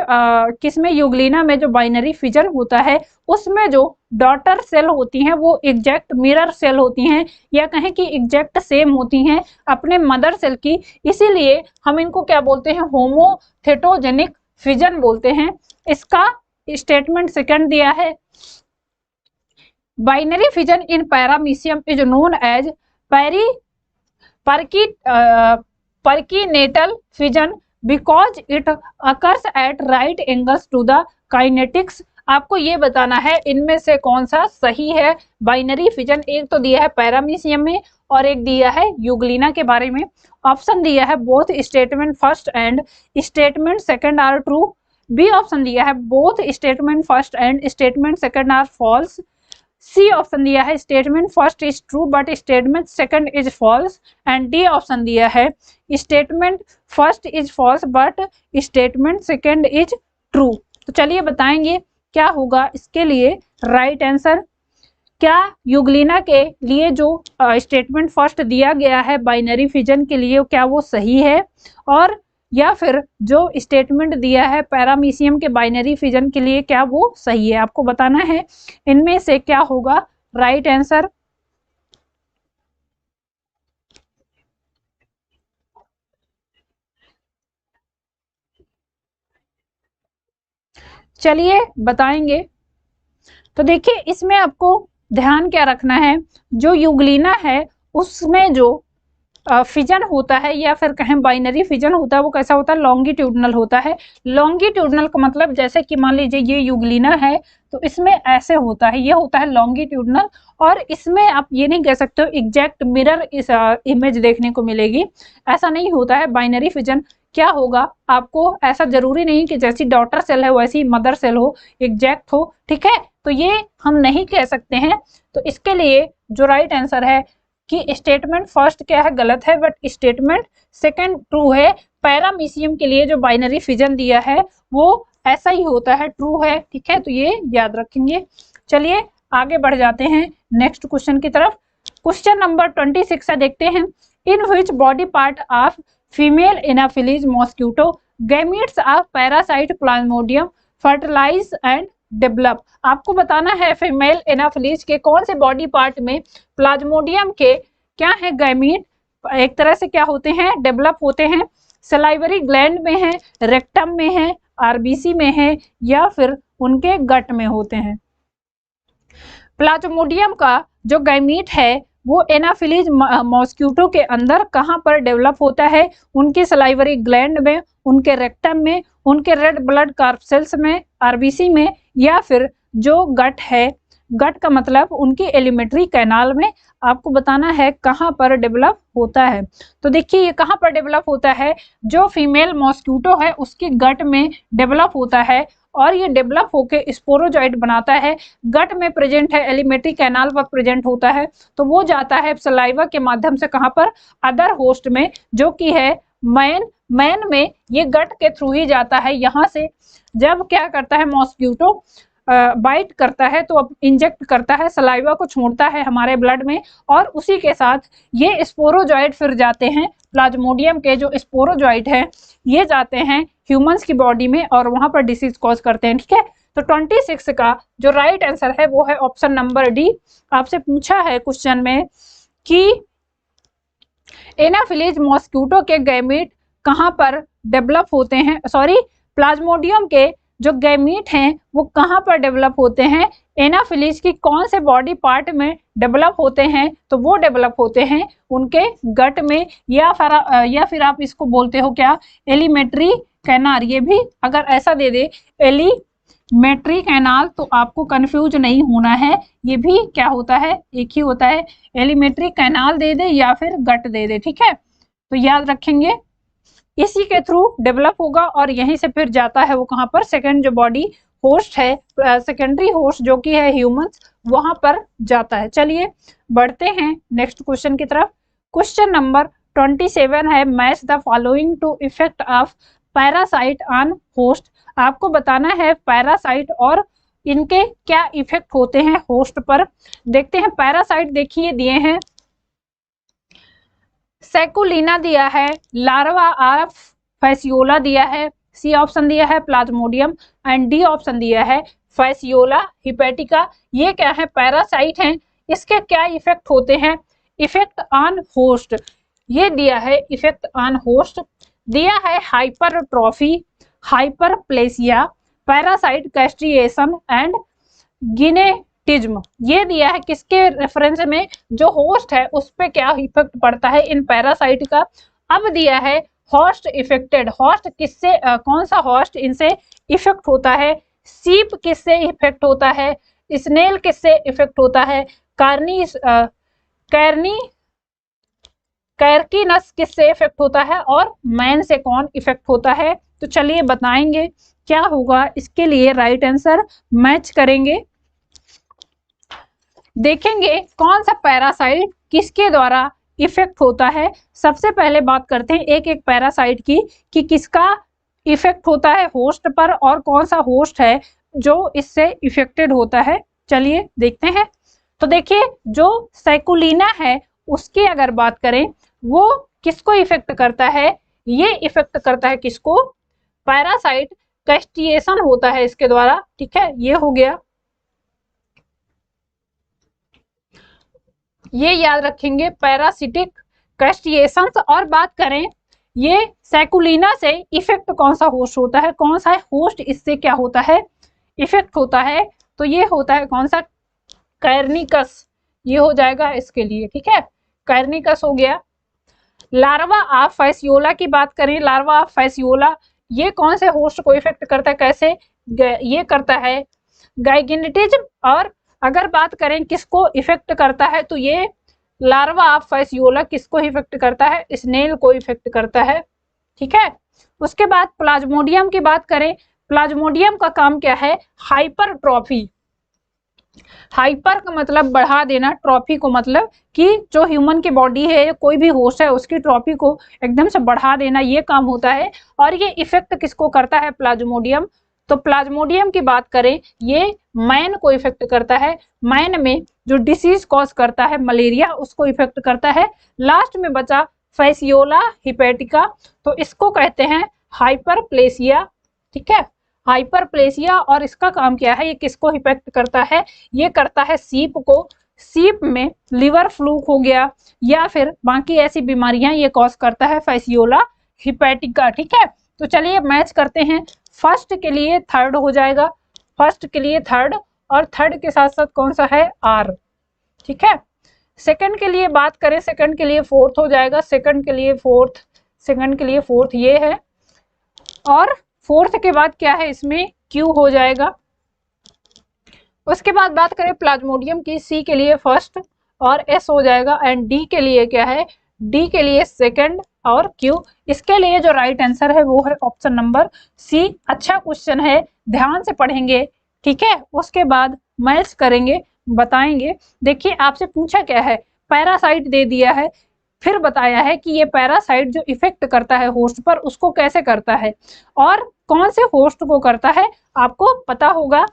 किसमें यूग्लिना में जो बाइनरी फिजन होता है उसमें जो डॉटर सेल होती हैं वो एग्जैक्ट मिरर सेल होती हैं या कहें कि एग्जैक्ट सेम होती हैं अपने मदर सेल की, इसीलिए हम इनको क्या बोलते हैं? होमोथेटोजेनिक फिजन बोलते हैं। इसका स्टेटमेंट सेकंड दिया है, binary fission in Paramecium is known as perkinetal fission because it occurs at right angles to the kinetics. आपको ये बताना है इनमें से कौन सा सही है बाइनरी फिजन। एक तो दिया है पैरामीशियम में और एक दिया है यूग्लिना के बारे में। ऑप्शन दिया है both statement first and statement second are true. B option दिया है both statement first and statement second are false. C option दिया है statement first is true but statement second is false. And D option दिया है statement first is false but statement second is true. तो चलिए बताएंगे क्या होगा इसके लिए राइट आंसर। क्या यूग्लिना के लिए जो स्टेटमेंट फर्स्ट दिया गया है बाइनरी फिजन के लिए क्या वो सही है, और या फिर जो स्टेटमेंट दिया है पैरामीशियम के बाइनरी फिजन के लिए क्या वो सही है? आपको बताना है इनमें से क्या होगा राइट आंसर। चलिए बताएंगे। तो देखिए इसमें आपको ध्यान क्या रखना है, जो यूग्लिना है उसमें जो फिजन होता है या फिर कहें बाइनरी फिजन होता है वो कैसा होता है? लॉन्गिट्यूडनल होता है। लॉन्गिट्यूडनल का मतलब जैसे कि मान लीजिए ये यूग्लिना है तो इसमें ऐसे होता है, ये होता है लॉन्गिट्यूडनल। और इसमें आप ये नहीं कह सकते हो एग्जैक्ट मिरर इस इमेज देखने को मिलेगी, ऐसा नहीं होता है। बाइनरी फिजन क्या होगा, आपको ऐसा जरूरी नहीं कि जैसी डॉटर सेल है वैसी मदर सेल हो, एग्जैक्ट हो। ठीक है, तो ये हम नहीं कह सकते हैं। तो इसके लिए जो राइट आंसर है कि स्टेटमेंट फर्स्ट क्या है? गलत है, बट स्टेटमेंट सेकंड ट्रू है। पैरामीशियम के लिए जो बाइनरी फिजन दिया है वो ऐसा ही होता है, ट्रू है। ठीक है, तो ये याद रखेंगे। चलिए आगे बढ़ जाते हैं नेक्स्ट क्वेश्चन की तरफ। क्वेश्चन नंबर 26 है, देखते हैं। In which body part of female Anopheles mosquito gametes of parasite Plasmodium fertilise and develop. आपको बताना है फीमेल एनाफिलीज के कौन से बॉडी पार्ट में प्लाज्मोडियम के क्या है गैमीट एक तरह से क्या होते हैं, डेवलप होते हैं। सलाइवरी ग्लैंड में है, रेक्टम में है, आरबीसी में है, या फिर उनके गट में होते हैं। प्लाज्मोडियम का जो गैमीट है वो एनाफिलीज मॉस्क्यूटो के अंदर कहाँ पर डेवलप होता है, उनके सलाइवरी ग्लैंड में, उनके रेक्टम में, उनके रेड ब्लड कार्पसेल्स में, आरबीसी में, या फिर जो गट है, गट का मतलब उनकी एलिमेंट्री कैनाल में। आपको बताना है कहाँ पर डेवलप होता है। तो देखिए ये कहाँ पर डेवलप होता है, जो फीमेल मॉस्क्यूटो है उसके गट में डेवलप होता है, और ये डेवलप होके स्पोरोजॉइट बनाता है। गट में प्रेजेंट है, एलिमेंट्री कैनाल पर प्रेजेंट होता है, तो वो जाता है सलाइवा के माध्यम से कहाँ पर, अदर होस्ट में, जो कि है मैन। मैन में ये गट के थ्रू ही जाता है। यहाँ से जब क्या करता है मॉस्क्यूटो बाइट करता है तो अब इंजेक्ट करता है, सलाइवा को छोड़ता है हमारे ब्लड में, और उसी के साथ ये स्पोरोजॉइट फिर जाते हैं। प्लाज्मोडियम के जो स्पोरोजॉइट है ये जाते हैं ह्यूमंस की बॉडी में और वहां पर डिसीज कॉज करते हैं। ठीक है, तो 26 का जो राइट आंसर है वो है ऑप्शन नंबर डी। आपसे पूछा है क्वेश्चन में कि एनाफिलीज मॉस्क्यूटो के गैमीट कहाँ पर डेवलप होते हैं, सॉरी प्लाज्मोडियम के जो गैमीट हैं वो कहाँ पर डेवलप होते हैं, एनाफिलीज की कौन से बॉडी पार्ट में डेवलप होते हैं, तो वो डेवलप होते हैं उनके गट में, या फिर आप इसको बोलते हो क्या, एलिमेंट्री कैनाल। ये भी अगर ऐसा दे दे एलिमेंट्री कैनाल तो आपको कंफ्यूज नहीं होना है, ये भी क्या होता है, एक ही होता है। एलिमेंट्री कैनाल दे दे या फिर गट दे दे, ठीक है, तो याद रखेंगे इसी के थ्रू डेवलप होगा और यहीं से फिर जाता है वो कहाँ पर, सेकेंड जो बॉडी होस्ट है, सेकेंडरी होस्ट जो कि है ह्यूमंस, वहां पर जाता है। चलिए बढ़ते हैं नेक्स्ट क्वेश्चन की तरफ। क्वेश्चन नंबर 27 है, match the following to effect of parasite on host. आपको बताना है पैरासाइट और इनके क्या इफेक्ट होते हैं होस्ट पर। देखते हैं पैरासाइट, देखिए दिए हैं सेकुलिना दिया है, लार्वा ऑफ फैसियोला दिया है, सी ऑप्शन दिया है प्लाज्मोडियम, एंड डी ऑप्शन दिया है फैसियोला हिपैटिका। ये क्या है, पैरासाइट हैं, इसके क्या इफेक्ट होते हैं, इफेक्ट ऑन होस्ट। ये दिया है इफेक्ट ऑन होस्ट, दिया है हाइपरट्रॉफी, हाइपरप्लेसिया, पैरासाइट कैस्ट्रिएशन एंड गिनेटिज्म। ये दिया है किसके रेफरेंस में, जो होस्ट है उस पे क्या इफेक्ट पड़ता है इन पैरासाइट का। अब दिया है होस्ट इफेक्टेड, होस्ट किससे कौन सा होस्ट इनसे इफेक्ट होता है, सीप किससे इफेक्ट होता है, स्नेल किससे इफेक्ट होता है, कैरकीनस किससे इफेक्ट होता है, और मैन से कौन इफेक्ट होता है। तो चलिए बताएंगे क्या होगा, इसके लिए राइट आंसर मैच करेंगे, देखेंगे कौन सा पैरासाइट किसके द्वारा इफेक्ट होता है। सबसे पहले बात करते हैं एक एक पैरासाइट की कि किसका इफेक्ट होता है होस्ट पर और कौन सा होस्ट है जो इससे इफेक्टेड होता है। चलिए देखते हैं। तो देखिए जो सेकुलिना है उसकी अगर बात करें वो किसको इफेक्ट करता है, ये इफेक्ट करता है किसको, पैरासाइट कैस्ट्रिएशन होता है इसके द्वारा। ठीक है, ये हो गया, ये याद रखेंगे पैरासिटिक कैस्ट्रिएशन। और बात करें ये सेकुलिना से इफेक्ट कौन सा होस्ट होता है, कौन सा होस्ट इससे क्या होता है इफेक्ट होता है, तो ये होता है कौन सा, कैरनिकस, ये हो जाएगा इसके लिए। ठीक है, कैरनिकस हो गया। लार्वा ऑफ फैसियोला की बात करें, लार्वा ऑफ फैसियोला ये कौन से होस्ट को इफेक्ट करता है, कैसे, ये करता है गाइगिनेटिज्म। और अगर बात करें किसको इफेक्ट करता है तो ये लार्वा ऑफ फैसियोला किसको इफेक्ट करता है, स्नेल को इफेक्ट करता है। ठीक है, उसके बाद प्लाज्मोडियम की बात करें, प्लाज्मोडियम का काम क्या है, हाइपरट्रॉफी। हाइपर का मतलब बढ़ा देना, ट्रॉफी को मतलब कि जो ह्यूमन की बॉडी है, कोई भी होस्ट है उसकी ट्रॉफी को एकदम से बढ़ा देना, ये काम होता है। और ये इफेक्ट किसको करता है, प्लाज्मोडियम। तो प्लाज्मोडियम की बात करें ये मैन को इफेक्ट करता है, मैन में जो डिसीज कॉज करता है मलेरिया उसको इफेक्ट करता है। लास्ट में बचा फैसियोला हिपैटिका, तो इसको कहते हैं हाइपरप्लेसिया। ठीक है, हाइपरप्लेसिया, और इसका काम क्या है, ये किसको इफेक्ट करता है, ये करता है सीप को। सीप में लिवर फ्लूक हो गया या फिर बाकी ऐसी बीमारियां ये कॉज करता है फैसियोला हिपैटिका। ठीक है, तो चलिए मैच करते हैं। फर्स्ट के लिए थर्ड हो जाएगा, फर्स्ट के लिए थर्ड, और थर्ड के साथ साथ कौन सा है, आर। ठीक है, सेकंड के लिए बात करें, सेकंड के लिए फोर्थ हो जाएगा, सेकंड के लिए फोर्थ, सेकंड के लिए फोर्थ ये है, और फोर्थ के बाद क्या है इसमें, क्यू हो जाएगा। उसके बाद बात करें प्लाज्मोडियम की, सी के लिए फर्स्ट और एस हो जाएगा, एंड डी के लिए क्या है, डी के लिए सेकंड और क्यू। इसके लिए जो राइट आंसर है वो है ऑप्शन नंबर सी। अच्छा क्वेश्चन है, ध्यान से पढ़ेंगे। ठीक है, उसके बाद मैच करेंगे, बताएंगे। देखिए आपसे पूछा क्या है, पैरासाइट दे दिया है, फिर बताया है कि ये पैरासाइट जो इफेक्ट करता है होस्ट पर उसको कैसे करता है और कौन से होस्ट को करता है, आपको पता होगा।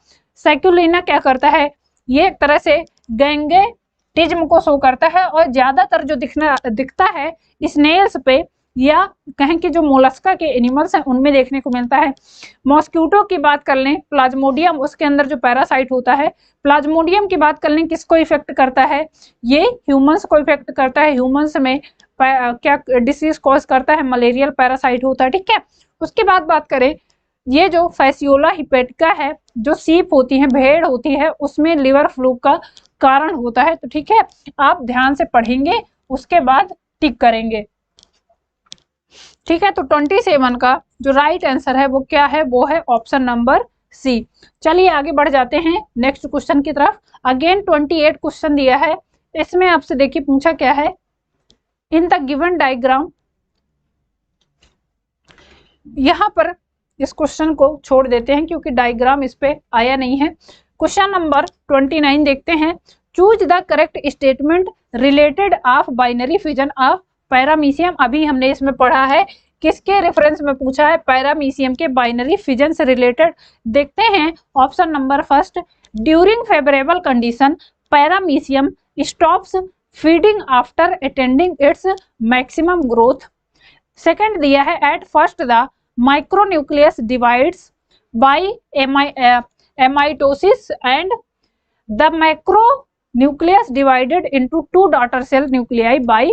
साइक्लोलिना क्या करता है, ये एक तरह से गैंगेटिज्म को शो करता है, और ज्यादातर जो दिखता है स्नेल्स पे या कहें कि जो मोलस्का के एनिमल्स हैं उनमें देखने को मिलता है। मॉस्किटो की बात कर लें, प्लाज्मोडियम उसके अंदर जो पैरासाइट होता है, प्लाज्मोडियम की बात कर लें किसको इफेक्ट करता है, ये ह्यूमंस को इफेक्ट करता है। ह्यूमंस में क्या डिसीज कॉज करता है, मलेरियल पैरासाइट होता है। ठीक है, उसके बाद बात करें, ये जो फैसियोला हिपैटिका है, जो सीप होती है, भेड़ होती है, उसमें लिवर फ्लूक का कारण होता है। तो ठीक है, आप ध्यान से पढ़ेंगे, उसके बाद टिक करेंगे। ठीक है, तो 27 का जो राइट आंसर है वो क्या है, वो है ऑप्शन नंबर सी। चलिए आगे बढ़ जाते हैं नेक्स्ट क्वेश्चन की तरफ। अगेन 28 क्वेश्चन दिया है, इसमें आपसे देखिए पूछा क्या है, इन द गिवन डायग्राम। यहां पर इस क्वेश्चन को छोड़ देते हैं क्योंकि डायग्राम इस पे आया नहीं है। क्वेश्चन नंबर 29 देखते हैं। Choose the correct statement related of binary fission of paramecium. अभी हमने इसमें पढ़ा है, किसके रेफरेंस में पूछा है, पैरामीशियम के बाइनरी फिजन से रिलेटेड। देखते हैं option number first, during favourable condition Paramecium stops feeding after attending its maximum growth. Second दिया है, at first the micronucleus divides by amitosis and the macronucleus divided into two daughter cell nuclei by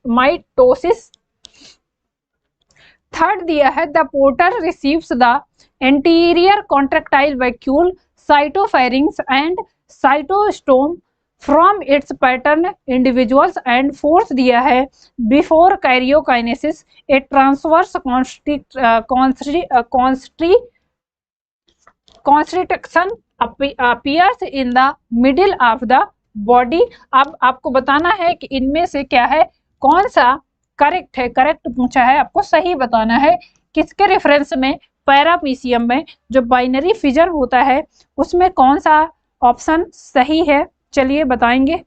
mitosis. Third दिया है, the porter receives the anterior contractile vacuole cytopharynges and cytostome from its pattern individuals. And fourth दिया है, before karyokinesis a transverse constriction appears in the middle of the body. अब आपको बताना है कि इनमें से क्या है, कौन सा करेक्ट है। करेक्ट पूछा है, आपको सही बताना है किसके रेफरेंस में, पैरामीशियम में जो बाइनरी फिजन होता है उसमें कौन सा ऑप्शन सही है। चलिए बताएंगे।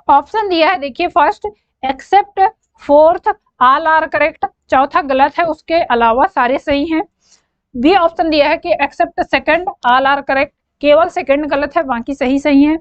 ऑप्शन दिया है, देखिए first except, fourth all are correct, चौथा गलत है, उसके अलावा सारे सही हैं। बी ऑप्शन दिया है कि except second all are correct, केवल सेकंड गलत है, बाकी सही सही है।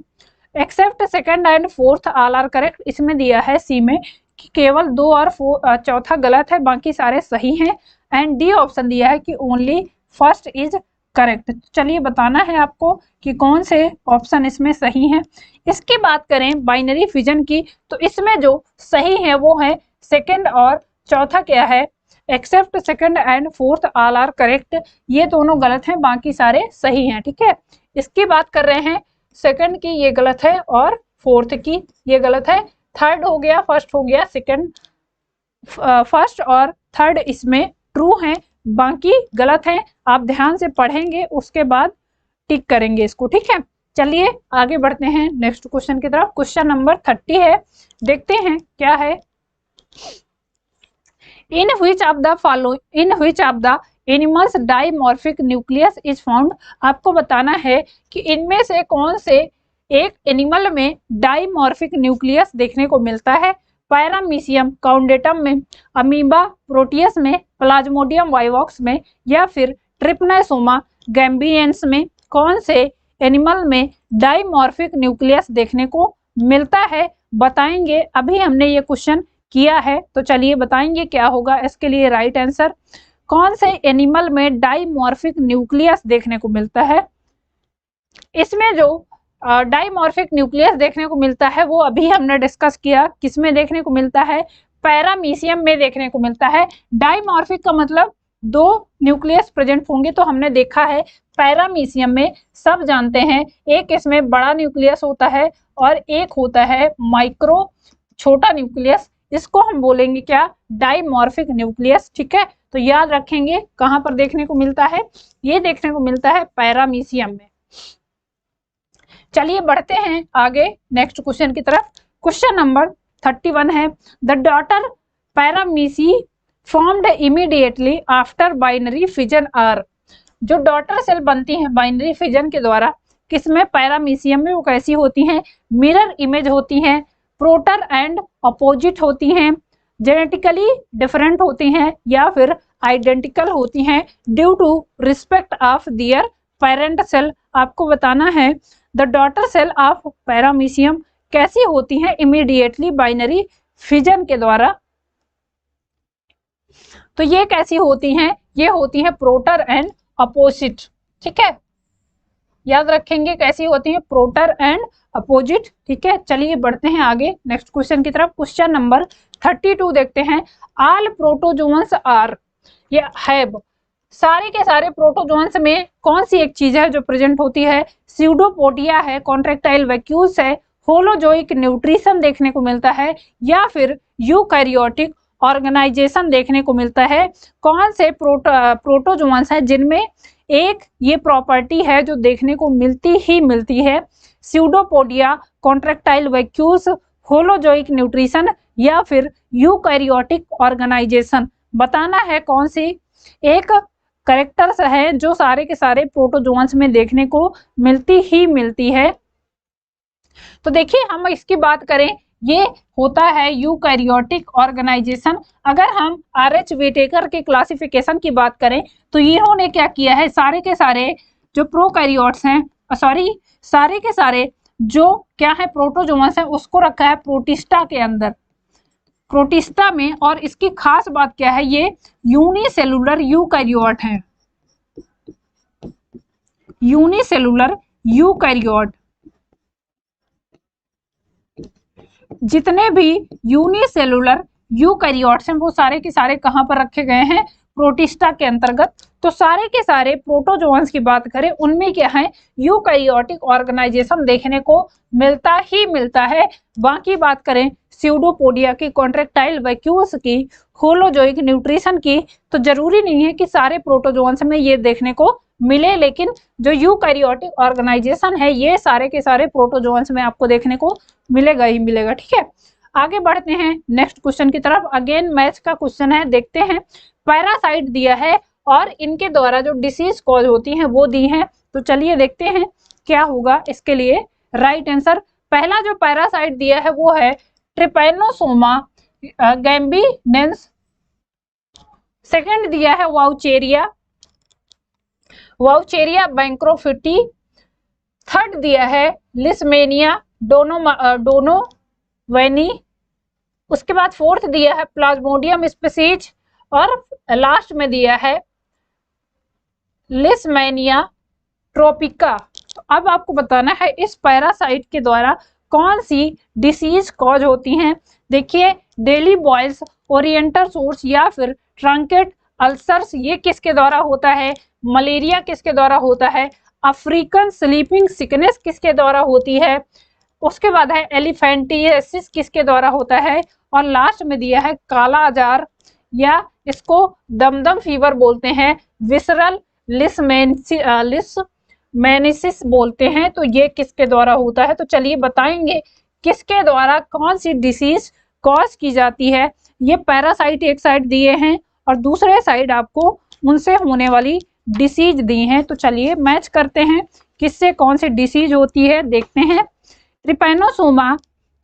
Except second and fourth all are correct, इसमें दिया है सी में कि केवल 2 और चौथा गलत है, बाकी सारे सही हैं। एंड डी ऑप्शन दिया है कि ओनली फर्स्ट इज करेक्ट। चलिए बताना है आपको कि कौन से ऑप्शन इसमें सही हैं। इसकी बात करें बाइनरी फिजन की, तो इसमें जो सही है वो है सेकंड और चौथा क्या है, except second and fourth all are correct, ये दोनों गलत हैं, बाकी सारे सही हैं। ठीक है, इसकी बात कर रहे हैं, सेकंड की ये गलत है और फोर्थ की ये गलत है। थर्ड हो गया, फर्स्ट हो गया, सेकंड, फर्स्ट और थर्ड इसमें ट्रू हैं, बाकी गलत हैं। आप ध्यान से पढ़ेंगे, उसके बाद टिक करेंगे इसको। ठीक है, चलिए आगे बढ़ते हैं नेक्स्ट क्वेश्चन की तरफ। क्वेश्चन नंबर 30 है, देखते हैं क्या है। In which of the animals dimorphic nucleus is found. आपको बताना है कि इनमें से कौन से एक एनिमल में डाइमॉर्फिक न्यूक्लियस देखने को मिलता है। पैरामीशियम काउंडेटम में, अमीबा प्रोटियस में, प्लाज्मोडियम वाइवॉक्स में, या फिर ट्रिपनासोमा गैम्बियंस में कौन से एनिमल में डाइमॉर्फिक न्यूक्लियस देखने को मिलता है, बताएंगे। अभी हमने ये क्वेश्चन किया है, तो चलिए बताएंगे क्या होगा इसके लिए राइट आंसर। कौन से एनिमल में डाइमॉर्फिक न्यूक्लियस देखने को मिलता है? इसमें जो डाइमॉर्फिक न्यूक्लियस देखने को मिलता है वो अभी हमने डिस्कस किया, किसमें देखने को मिलता है? पैरामीशियम में देखने को मिलता है। डाइमॉर्फिक का मतलब दो न्यूक्लियस प्रेजेंट होंगे, तो हमने देखा है पैरामीशियम में सब जानते हैं, एक इसमें बड़ा न्यूक्लियस होता है और एक होता है माइक्रो छोटा न्यूक्लियस, इसको हम बोलेंगे क्या? Dimorphic nucleus. ठीक है, तो याद रखेंगे कहां पर देखने को मिलता है? ये देखने को मिलता है पैरामीशियम में। चलिए बढ़ते हैं आगे नेक्स्ट क्वेश्चन की तरफ। क्वेश्चन नंबर 31 है, the daughter paramecia formed immediately after binary fission are. जो डॉटर सेल बनती हैं बाइनरी फिजन के द्वारा, किसमें? पैरामीशियम में। वो कैसी होती हैं? मिरर इमेज होती हैं, प्रोटर एंड अपोजिट होती हैं, जेनेटिकली डिफरेंट होती हैं या फिर आइडेंटिकल होती हैं due to respect of their parent cell. आपको बताना है the daughter cell of paramecium कैसी होती हैं इमीडिएटली बाइनरी फिजन के द्वारा। तो ये कैसी होती हैं? ये होती हैं प्रोटर एंड अपोजिट। ठीक है, याद रखेंगे कैसी होती हैं? प्रोटर एंड अपोजिट। ठीक है, चलिए बढ़ते हैं आगे नेक्स्ट क्वेश्चन की तरफ। क्वेश्चन नंबर 32 देखते हैं, ऑल प्रोटोजोन्स आर, ये हैव, सारे के सारे प्रोटोजोन्स में कौन सी एक चीज है जो प्रेजेंट होती है? स्यूडोपोडिया है, कॉन्ट्रैक्टाइल वैक्यूल्स है, होलोजोइक न्यूट्रिशन देखने को मिलता है या फिर यूकैरियोटिक ऑर्गेनाइजेशन देखने को मिलता है। कौन से प्रोटोजोन्स हैं जिनमें एक ये प्रॉपर्टी है जो देखने को मिलती ही मिलती है? Pseudopodia, contractile vacuoles, holozoic nutrition या फिर यूकैरियोटिक ऑर्गेनाइजेशन। बताना है कौन सी एक कैरेक्टर्स है जो सारे के सारे प्रोटोजोन्स में देखने को मिलती ही मिलती है। तो देखिए हम इसकी बात करें, ये होता है यूकैरियोटिक ऑर्गेनाइजेशन। अगर हम RH व्हिटेकर के क्लासिफिकेशन की बात करें तो इन्होंने क्या किया है, सारे के सारे जो प्रोकैरियोट्स हैं, सारे के सारे जो क्या है प्रोटोजोन्स हैं उसको रखा है प्रोटिस्टा के अंदर, प्रोटिस्टा में। और इसकी खास बात क्या है, ये यूनिसेलुलर यूकैरियोट है, यूनिसेलुलर यूकैरियोट। जितने भी यूनिसेलुलर यूकैरियोट्स हैं वो सारे के सारे कहां पर रखे गए हैं? प्रोटिस्टा के अंतर्गत। तो सारे के सारे प्रोटोजोन्स की बात करें उनमें क्या है? यूकैरियोटिक ऑर्गेनाइजेशन देखने को मिलता ही मिलता है। बाकी बात करें स्यूडोपोडिया की, कॉन्ट्रैक्टाइल वैक्यूल्स की, होलोजोइक न्यूट्रिशन की, तो जरूरी नहीं है कि सारे प्रोटोजोन्स में ये देखने को मिले, लेकिन जो यूकैरियोटिक ऑर्गेनाइजेशन है ये सारे के सारे प्रोटोजोन्स में आपको देखने को मिलेगा ही मिलेगा। ठीक है, आगे बढ़ते हैं नेक्स्ट क्वेश्चन की तरफ। अगेन मैथ का क्वेश्चन है, देखते हैं। पैरासाइट दिया है और इनके द्वारा जो डिसीज कॉज होती हैं वो दी हैं, तो चलिए देखते हैं क्या होगा इसके लिए राइट आंसर। पहला जो पैरासाइट दिया है वो है ट्रिपैनोसोमा गैम्बिनेंस, सेकंड दिया है वाउचेरिया बैंक्रोफिटी, थर्ड दिया है लिस्मेनिया डोनोवेनी, उसके बाद फोर्थ दिया है प्लाज्मोडियम स्पीसीज और लास्ट में दिया है लिस्मेनिया ट्रोपिका। तो अब आपको बताना है इस पैरासाइट के द्वारा कौन सी डिसीज कॉज होती हैं। देखिए डेली बॉयल्स, ओरिएंटल सोर्स या फिर ट्रंकेट अल्सर्स, ये किसके द्वारा होता है? मलेरिया किसके द्वारा होता है? अफ्रीकन स्लीपिंग सिकनेस किसके द्वारा होती है? उसके बाद है एलिफेंटियासिस किसके द्वारा होता है? और लास्ट में दिया है काला आजार या इसको दमदम फीवर बोलते हैं, विसरल लिस्मेनिसिस बोलते हैं, तो ये किसके द्वारा होता है? तो चलिए बताएंगे किसके द्वारा कौन सी डिसीज कॉज की जाती है। ये पैरासाइट एक साइड दिए हैं और दूसरे साइड आपको उनसे होने वाली डिसीज दी हैं। तो चलिए मैच करते हैं किससे कौन सी डिसीज होती है, देखते हैं। ट्रिपैनोसोमा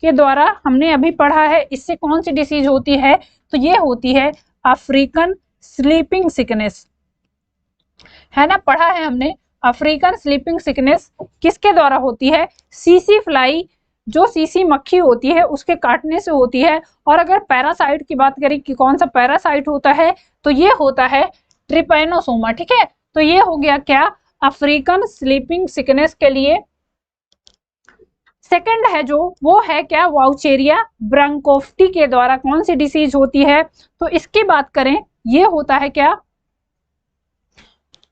के द्वारा हमने अभी पढ़ा है, इससे कौन सी डिसीज होती है? तो ये होती है अफ्रीकन स्लीपिंग सिकनेस, है ना, पढ़ा है हमने। अफ्रीकन स्लीपिंग सिकनेस किसके द्वारा होती है? सीसी फ्लाई, जो सीसी मक्खी होती है उसके काटने से होती है। और अगर पैरासाइट की बात करें कि कौन सा पैरासाइट होता है, तो ये होता है ट्रिपैनोसोमा, ठीक है। तो ये हो गया क्या, अफ्रीकन स्लीपिंग सिकनेस के लिए। सेकंड है जो, वो है क्या, वाउचेरिया ब्रांकोफ्टी के द्वारा कौन सी डिसीज होती है, तो इसकी बात करें, ये होता है क्या,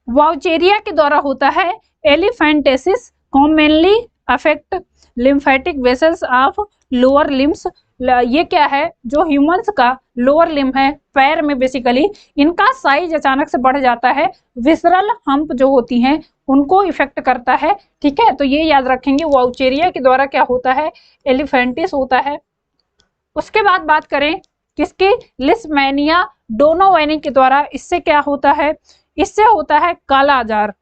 वाउचेरिया के द्वारा होता है elephantiasis, commonly affect lymphatic vessels of lower limbs. ये क्या है, जो ह्यूमंस का लोअर लिम है, पैर में बेसिकली, इनका साइज अचानक से बढ़ जाता है, विसरल हम्प जो होती हैं उनको इफेक्ट करता है, ठीक है। तो ये याद रखेंगे, वाउचेरिया के द्वारा क्या होता है, एलिफेंटिस होता है। उसके बाद बात करें किसकी, लिस्मेनिया डोनोवेनी के द्वारा, इससे क्या होता है, इससे होता है काला आजार।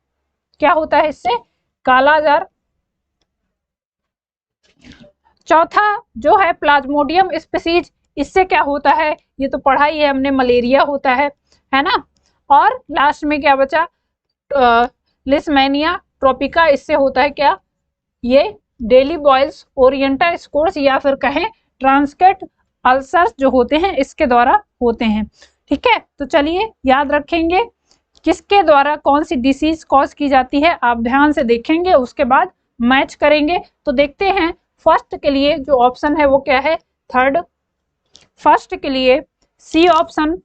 क्या होता है इससे, काला आजार। चौथा जो है प्लाज्मोडियम स्पीसीज, इससे क्या होता है, ये तो पढ़ा ही है हमने, मलेरिया होता है ना। और लास्ट में क्या बचा, लिस्मेनिया ट्रोपिका, इससे होता है क्या, ये डेली बॉयल्स, ओरिएंटा स्कोर्स, या फिर कहें ट्रांसकेट अल्सर्स जो होते हैं इसके द्वारा होते हैं, ठीक है। तो चलिए याद रखेंगे किसके द्वारा कौन सी डिसीज कॉज की जाती है, आप ध्यान से देखेंगे, उसके बाद मैच करेंगे। तो देखते हैं फर्स्ट के लिए जो ऑप्शन है वो क्या है, थर्ड। फर्स्ट के लिए सी ऑप्शन,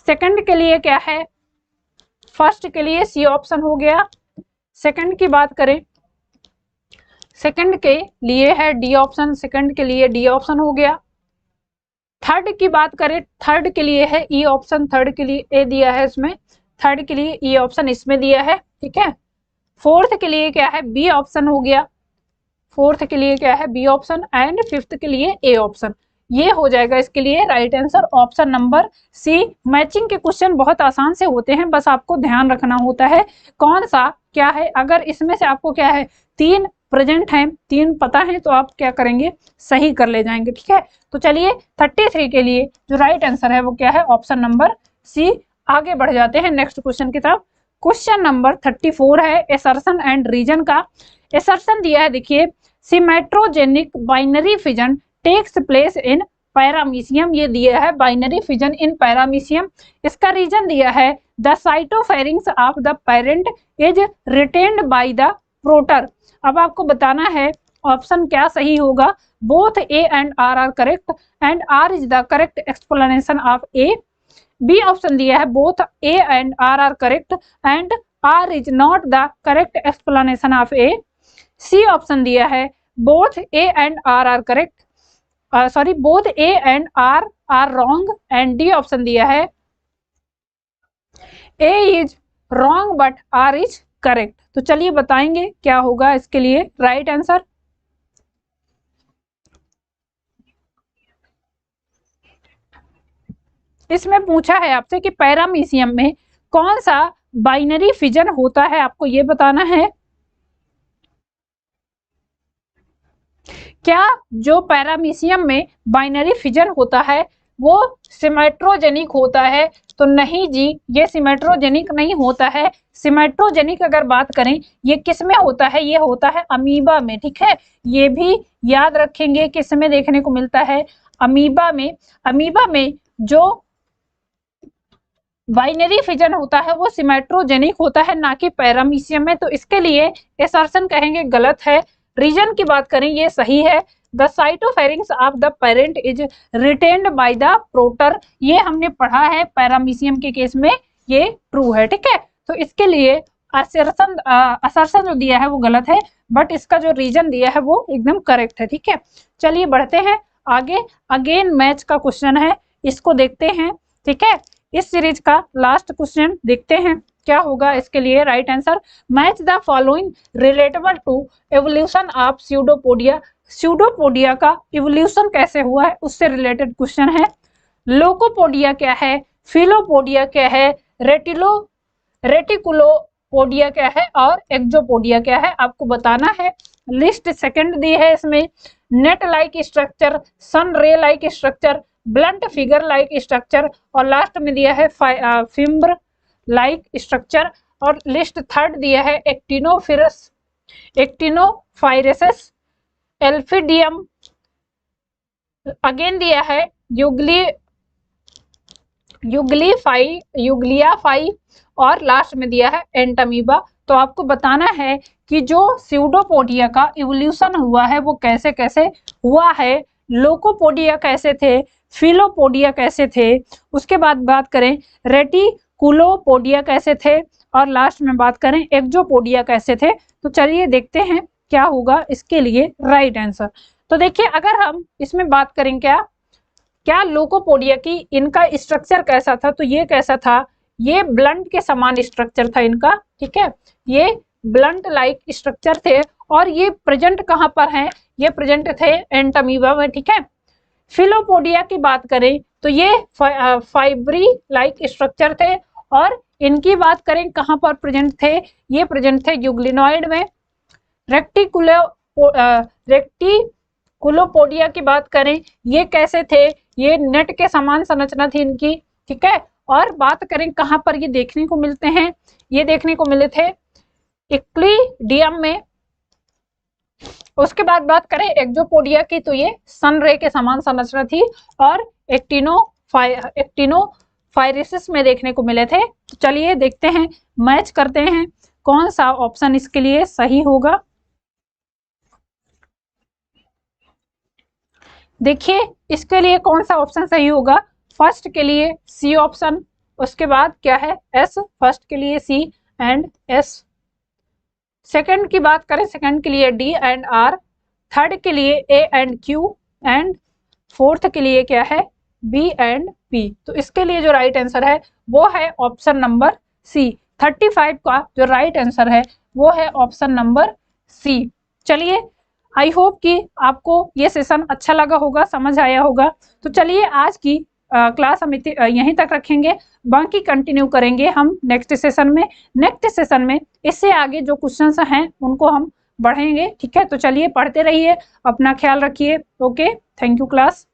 सेकंड के लिए क्या है, फर्स्ट के लिए सी ऑप्शन हो गया। सेकंड की बात करें, सेकंड के लिए है डी ऑप्शन, सेकंड के लिए डी ऑप्शन हो गया। थर्ड की बात करें, थर्ड के लिए है ई ऑप्शन, थर्ड के लिए ए दिया है इसमें, थर्ड के लिए ई ऑप्शन इसमें दिया है, ठीक है। फोर्थ के लिए क्या है, बी ऑप्शन हो गया, फोर्थ के लिए क्या है, बी ऑप्शन, एंड फिफ्थ के लिए ए ऑप्शन। ये हो जाएगा इसके लिए right answer option number C. Matching के क्वेश्चन बहुत आसान से होते हैं, बस आपको ध्यान रखना होता है कौन सा क्या है। अगर इसमें से आपको क्या है, तीन प्रेजेंट है, तीन पता है, तो आप क्या करेंगे, सही कर ले जाएंगे, ठीक है। तो चलिए 33 के लिए जो राइट आंसर है वो क्या है, ऑप्शन नंबर सी। आगे बढ़ जाते हैं नेक्स्ट क्वेश्चन की तरफ। क्वेश्चन नंबर 34 है एसर्शन एंड रीजन का। एसर्शन दिया है, देखिए, symmetrogenic binary fission takes place in Paramecium, ये दिया है बाइनरी फिजन इन पैरामीशियम। इसका रीजन दिया है the cytopharynges of the parent is retained by the proter. अब आपको बताना है ऑप्शन क्या सही होगा, both A and R are correct and R is the correct explanation of A. B option दिया है both A and R are correct and R is not the correct explanation of A. C option दिया है both A and R are correct, sorry both A and R wrong, and D option दिया है A is wrong but R is correct. तो चलिए बताएंगे क्या होगा इसके लिए राइट आंसर। इसमें पूछा है आपसे कि पैरामीशियम में कौन सा बाइनरी फिजन होता है, आपको ये बताना है। क्या जो पैरामीशियम में बाइनरी फिजन होता है वो सिमेट्रोजेनिक होता है, तो नहीं जी, ये सिमेट्रोजेनिक नहीं होता है। सिमेट्रोजेनिक अगर बात करें ये किस में होता है, ये होता है अमीबा में, ठीक है। ये भी याद रखेंगे किस में देखने को मिलता है, अमीबा में। अमीबा में जो बाइनरी फिजन होता है वो सिमेट्रोजेनिक होता है, ना कि पैरामीशियम में। तो इसके लिए एसर्शन कहेंगे गलत है। रीजन की बात करें ये सही है, the cytopharynges of the parent is retained by the proter, ये हमने पढ़ा है पैरामीशियम के केस में ये ट्रू है, ठीक है। तो इसके लिए असर्शन जो दिया है वो गलत है, बट इसका जो रीजन दिया है वो एकदम करेक्ट है, ठीक है। चलिए बढ़ते हैं आगे। अगेन मैच का क्वेश्चन है, इसको देखते हैं, ठीक है। इस सीरीज का लास्ट क्वेश्चन देखते हैं क्या होगा इसके लिए right answer. Match the following relatable to evolution of pseudopodia. Pseudopodia का इवोल्यूशन कैसे हुआ है उससे रिलेटेड क्वेश्चन है। लोकोपोडिया क्या है, फिलोपोडिया क्या है, रेटिकुलोपोडिया क्या है, और एक्जोपोडिया क्या है, आपको बताना है। लिस्ट सेकंड दी है इसमें, नेट लाइक स्ट्रक्चर, सन रे like structure, blunt figure like structure, और लास्ट में दिया है फिम्बर लाइक स्ट्रक्चर। और लिस्ट थर्ड दिया है एक्टिनोफाइरेसस, एल्फिडियम, अगेन दिया है यूग्लियाफाई और लास्ट में दिया है एंटमीबा। तो आपको बताना है कि जो स्यूडोपोडिया का इवोल्यूशन हुआ है वो कैसे कैसे हुआ है, लोकोपोडिया कैसे थे, फिलोपोडिया कैसे थे, उसके बाद बात करें रेटिकुलोपोडिया कैसे थे, और लास्ट में बात करें एक्जोपोडिया कैसे थे। तो चलिए देखते हैं क्या होगा इसके लिए राइट आंसर। तो देखिए अगर हम इसमें बात करें क्या लोकोपोडिया की इनका स्ट्रक्चर कैसा था, तो ये कैसा था, ये ब्लंट के समान स्ट्रक्चर था इनका, ठीक है, ये ब्लंट लाइक स्ट्रक्चर थे। और ये प्रेजेंट कहाँ पर हैं, ये प्रेजेंट थे एंटमीबा में, ठीक है। फिलोपोडिया की बात करें तो ये फाइब्री लाइक स्ट्रक्चर थे, और इनकी बात करें कहाँ पर प्रेजेंट थे, ये प्रेजेंट थे यूग्लिनॉइड में। रेक्टिकुलोपोडिया की बात करें, ये कैसे थे, ये नेट के समान संरचना थी इनकी, ठीक है। और बात करें कहाँ पर ये देखने को मिलते हैं, ये देखने को मिले थे इक्लिडियम में। उसके बाद बात करें एक्जोपोडिया की, तो ये सन रे के समान संरचना थी, और एक्टिनोफायरेसिस में देखने को मिले थे। तो चलिए देखते हैं, मैच करते हैं कौन सा ऑप्शन इसके लिए सही होगा। देखिए इसके लिए कौन सा ऑप्शन सही होगा, फर्स्ट के लिए सी ऑप्शन, उसके बाद क्या है एस, फर्स्ट के लिए सी एंड एस, सेकंड की बात करें सेकंड के लिए डी एंड आर, थर्ड के लिए A and Q, and fourth के लिए क्या है बी एंड पी। तो इसके लिए जो राइट आंसर है वो है ऑप्शन नंबर सी। 35 का जो राइट आंसर है वो है ऑप्शन नंबर सी। चलिए आई होप कि आपको ये सेशन अच्छा लगा होगा, समझ आया होगा। तो चलिए आज की क्लास हम यहीं तक रखेंगे, बाकी कंटिन्यू करेंगे हम नेक्स्ट सेशन में। नेक्स्ट सेशन में इससे आगे जो क्वेश्चंस हैं उनको हम बढ़ेंगे, ठीक है। तो चलिए पढ़ते रहिए, अपना ख्याल रखिए। Okay, thank you class.